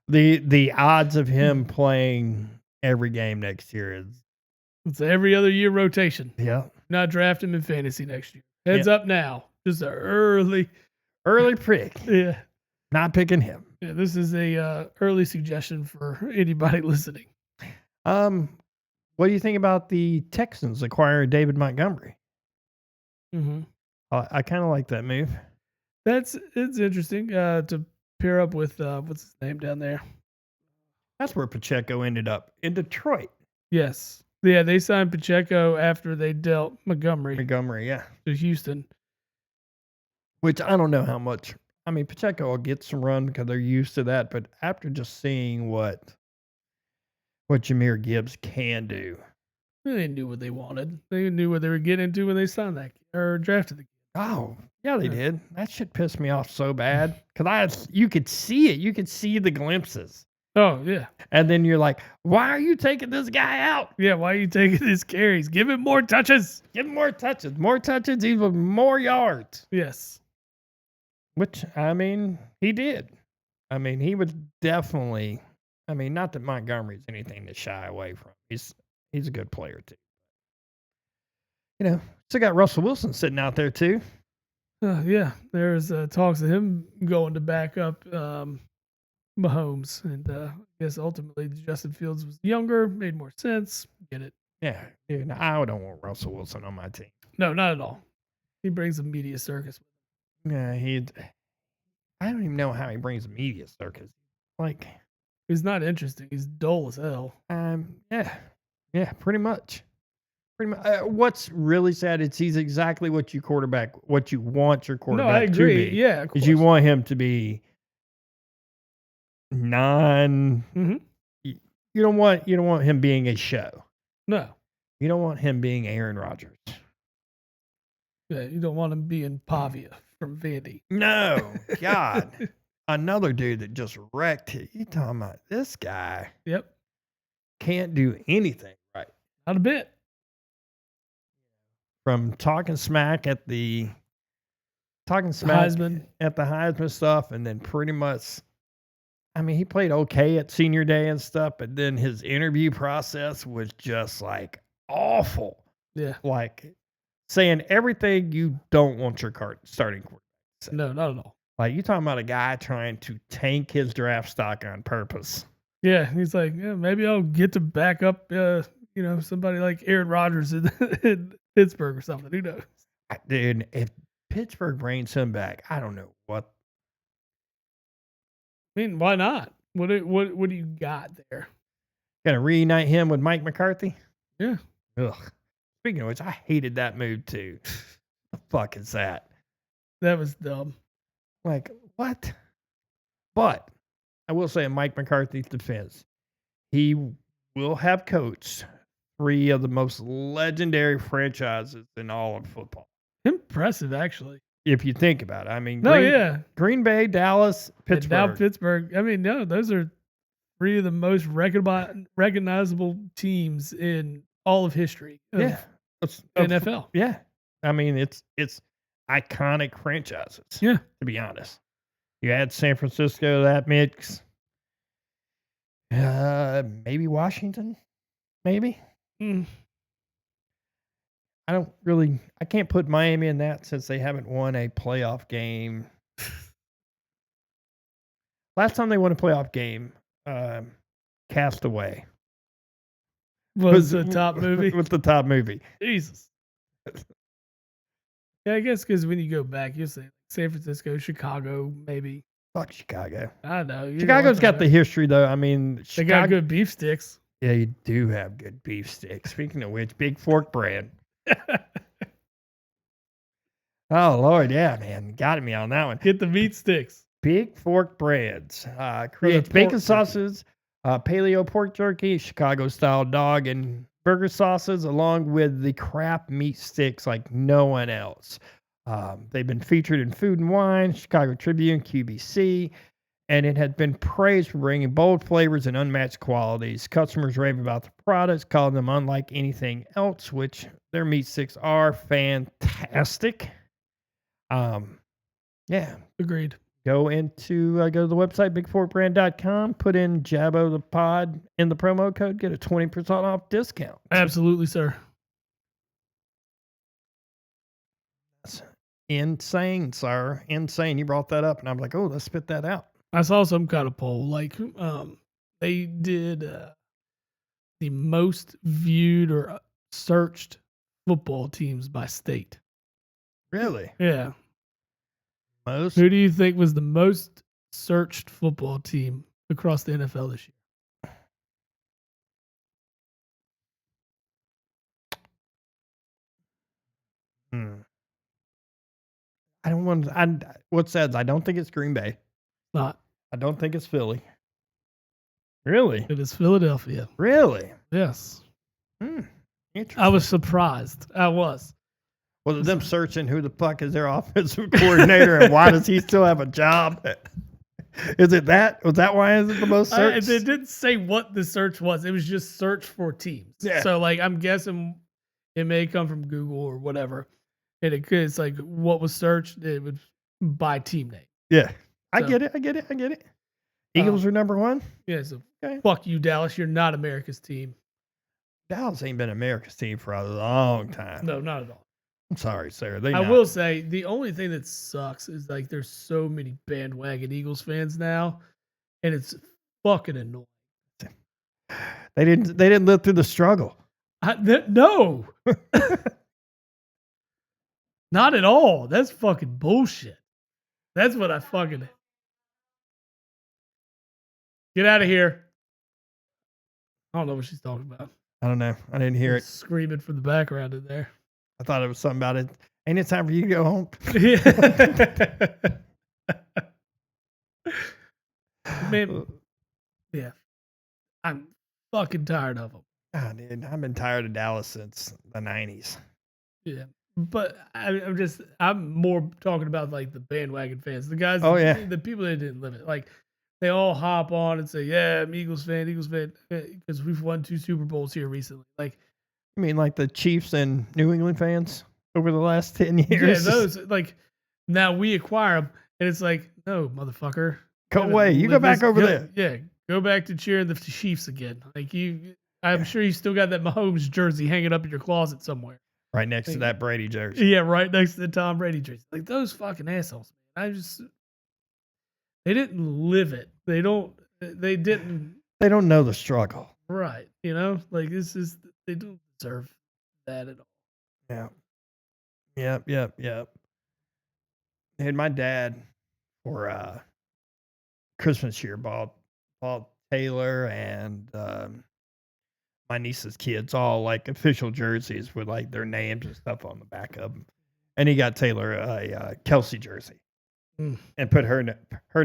The odds of him playing every game next year is It's every other year rotation. yeah. Not draft him in fantasy next year. Heads up now. Just an early. Early pick. Yeah. Not picking him. Yeah, this is a early suggestion for anybody listening. What do you think about the Texans acquiring David Montgomery? Mm-hmm. I kind of like that move. It's interesting to pair up with what's his name down there. That's where Pacheco ended up in Detroit. Yes, yeah, they signed Pacheco after they dealt Montgomery Yeah. to Houston. Which I don't know how much. I mean, Pacheco will get some run because they're used to that, but after just seeing what Jahmyr Gibbs can do. They knew what they wanted. They knew what they were getting into when they signed that or drafted the kid. Oh, yeah, they did. That shit pissed me off so bad because you could see it. You could see the glimpses. Oh, yeah. And then you're like, why are you taking this guy out? Yeah, why are you taking his carries? Give him more touches. Give him more touches. More touches, even more yards. Yes. Which, I mean, he did. I mean, he was definitely, I mean, not that Montgomery's anything to shy away from. He's a good player, too. You know, still got Russell Wilson sitting out there, too. Yeah, there's talks of him going to back up Mahomes. And I guess ultimately Justin Fields was younger, made more sense. Get it. Yeah, dude, I don't want Russell Wilson on my team. No, not at all. He brings a media circus. Yeah, I don't even know how he brings a media circus. Like, he's not interesting. He's dull as hell. Yeah, pretty much. What's really sad is he's exactly what you want your quarterback No, I agree. to be. Yeah, because you want him to be Mm-hmm. You don't want him being a show. No. You don't want him being Aaron Rodgers. Yeah, you don't want him being Pavia from Vandy. No, God. Another dude that just wrecked it. You talking about this guy? Yep. Can't do anything right. Not a bit. From talking smack at the Heisman stuff, and then pretty much, I mean, he played okay at senior day and stuff, but then his interview process was just like awful. Yeah. Like saying everything you don't want your starting quarterback to say. No, not at all. Like, you talking about a guy trying to tank his draft stock on purpose. Yeah, he's like, yeah, maybe I'll get to back up, somebody like Aaron Rodgers in Pittsburgh or something. Who knows? Dude, if Pittsburgh brings him back, I don't know what. I mean, why not? What do you got there? Gonna reunite him with Mike McCarthy? Yeah. Ugh. Speaking of which, I hated that move too. The fuck is that? That was dumb. Like, what? But I will say in Mike McCarthy's defense, he will have coached 3 of the most legendary franchises in all of football. Impressive, actually. If you think about it. I mean, Green Bay, Dallas, Pittsburgh. And now Pittsburgh. I mean, no, those are 3 of the most recognizable teams in all of history. Yeah. NFL. Yeah. I mean, it's iconic franchises. Yeah. To be honest. You add San Francisco to that mix. Maybe Washington. Maybe. I can't put Miami in that since they haven't won a playoff game. Last time they won a playoff game, Castaway was the top movie. Was the top movie. Jesus. Yeah, I guess because when you go back, you'll say San Francisco, Chicago, maybe. Fuck Chicago. I know. Chicago's got the history, though. I mean, they got good beef sticks. Yeah, you do have good beef sticks. Speaking of which, Big Fork brand. Oh, Lord. Yeah, man. Got me on that one. Get the meat sticks. Big Fork Brands creates bacon sauces, paleo pork jerky, Chicago-style dog and burger sauces, along with the craft meat sticks like no one else. They've been featured in Food and Wine, Chicago Tribune, QVC, and it has been praised for bringing bold flavors and unmatched qualities. Customers rave about the products, calling them unlike anything else, which their meat sticks are fantastic. Yeah. Agreed. go to the website, bigfortbrand.com, put in Jabbo the pod in the promo code, get a 20% off discount. Absolutely, sir. That's insane, sir. Insane. You brought that up, and I'm like, oh, let's spit that out. I saw some kind of poll. Like, they did the most viewed or searched football teams by state. Really? Yeah. Most? Who do you think was the most searched football team across the NFL this year? I don't want. What says? I don't think it's Green Bay. Not. I don't think it's Philly. Really? It is Philadelphia. Really? Yes. Interesting. I was surprised. I was. Was it them searching who the fuck is their offensive coordinator and why does he still have a job? Is it that? Was that why is it the most searched? They didn't say what the search was. It was just search for teams. Yeah. So like I'm guessing it may come from Google or whatever. And it's like what was searched, it would by team name. Yeah. I So- get it. Eagles are number one. Yeah, so Okay. fuck you, Dallas. You're not America's team. Dallas ain't been America's team for a long time. No, not at all. I'm sorry, sir. I will say the only thing that sucks is like there's so many bandwagon Eagles fans now, and it's fucking annoying. They didn't live through the struggle. No, not at all. That's fucking bullshit. That's what I fucking get out of here. I don't know what she's talking about. I don't know. I didn't hear it. Screaming from the background in there. I thought it was something about it. Ain't it time for you to go home? Man, yeah. I'm fucking tired of them. Ah, dude, I've been tired of Dallas since the 90s. Yeah. But I'm more talking about like the bandwagon fans, the guys, Oh, yeah. the people that didn't live it. Like they all hop on and say, yeah, I'm Eagles fan, because we've won 2 Super Bowls here recently. Like, I mean, like the Chiefs and New England fans over the last 10 yeah, years. those, like, now we acquire them, and it's like, no, motherfucker. Go haven't away. You go lived back this- over go- there. Yeah, go back to cheering the Chiefs again. Like, I'm sure you still got that Mahomes jersey hanging up in your closet somewhere. Right next to that Brady jersey. Yeah, right next to the Tom Brady jersey. Like those fucking assholes, man. They didn't live it. They didn't. They don't know the struggle. Right. Like they don't deserve that at all. Yeah. Yep. And my dad for Christmas year bought Taylor and my niece's kids all like official jerseys with like their names and stuff on the back of them. And he got Taylor a Kelsey jersey and put her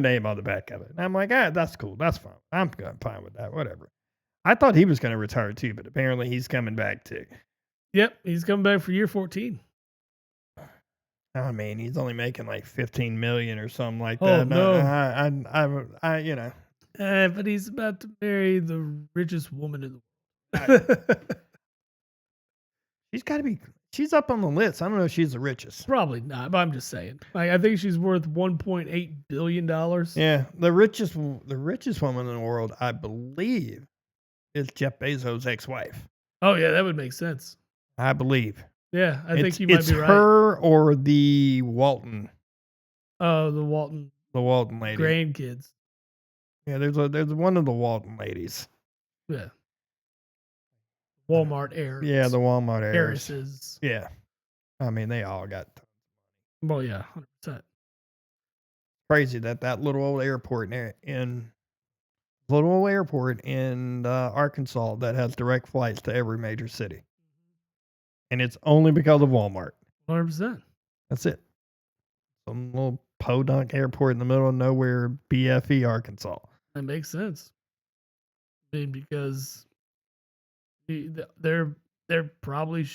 name on the back of it. And I'm like, that's cool. That's fine. I'm fine with that. Whatever. I thought he was going to retire too, but apparently he's coming back too. Yep, he's coming back for year 14. I mean, he's only making like 15 million or something like Oh, that. no. I you know, But he's about to marry the richest woman in the world. she's up on the list. I don't know if she's the richest. Probably not, but I'm just saying. Like, I think she's worth $1.8 billion. Yeah, the richest woman in the world, I believe, is Jeff Bezos' ex-wife. Oh yeah, that would make sense. I believe. Yeah, I think you might be right. It's her or the Walton Oh, the Walton lady. grandkids. Yeah, there's one of the Walton ladies. Yeah. Walmart heirs. Yeah, the Walmart heirs. heiresses. Yeah, I mean they all got. Well, yeah, 100%. Crazy that little old airport in Arkansas that has direct flights to every major city, and it's only because of Walmart. 100%. That's it. Some little podunk airport in the middle of nowhere, BFE, Arkansas. That makes sense. I mean, because they're probably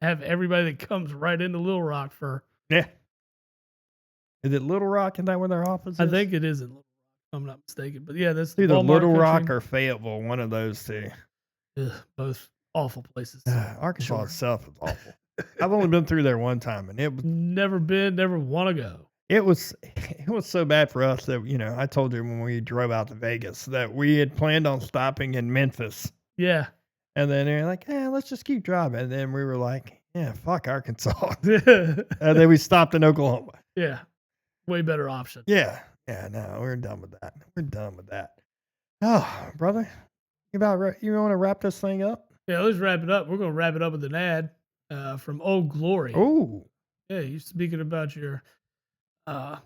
have everybody that comes right into Little Rock for. Yeah. Is it Little Rock? Is that where their office is? I think it is in Little Rock, if I'm not mistaken. But yeah, that's either Walmart Little Rock country. or Fayetteville. One of those two. Ugh, both awful places. Arkansas Sure. itself is awful. I've only been through there one time, and it was Never been, never want to go. it was it was so bad for us that, you know, I told you when we drove out to Vegas that we had planned on stopping in Memphis, Yeah. and then they're like, "Yeah, let's just keep driving." And then we were like, "Yeah, fuck Arkansas." Yeah. And then we stopped in Oklahoma. Way better option. Yeah. Yeah, no, we're done with that. We're done with that. Oh, brother, you wanna wrap this thing up? Yeah, let's wrap it up. We're gonna wrap it up with an ad from Old Glory. Ooh, Yeah, you speaking about your uh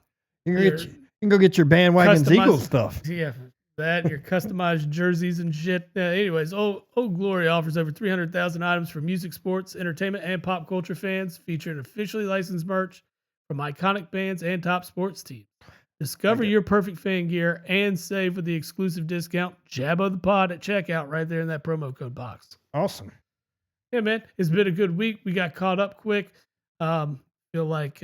you can your get you can go get your bandwagons Eagles customized stuff. yeah, that your customized jerseys and shit. Anyways, Old Glory offers over 300,000 items for music, sports, entertainment, and pop culture fans, featuring officially licensed merch from iconic bands and top sports teams. Discover Okay. your perfect fan gear and save with the exclusive discount Jabba the Pod at checkout right there in that promo code box. Awesome. Yeah, man, it's been a good week. We got caught up quick. Um, feel like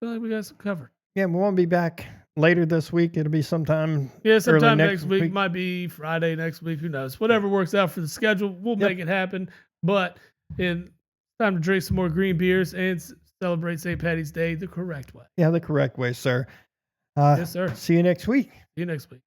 we got some covered. Yeah, we won't be back later this week. It'll be sometime Yeah, early sometime next week. Might be Friday next week. Who knows? Whatever works out for the schedule, we'll Yep. make it happen. But it's time to drink some more green beers and celebrate St. Patty's Day the correct way. Yeah, the correct way, sir. Yes, sir. See See you next week. you next week.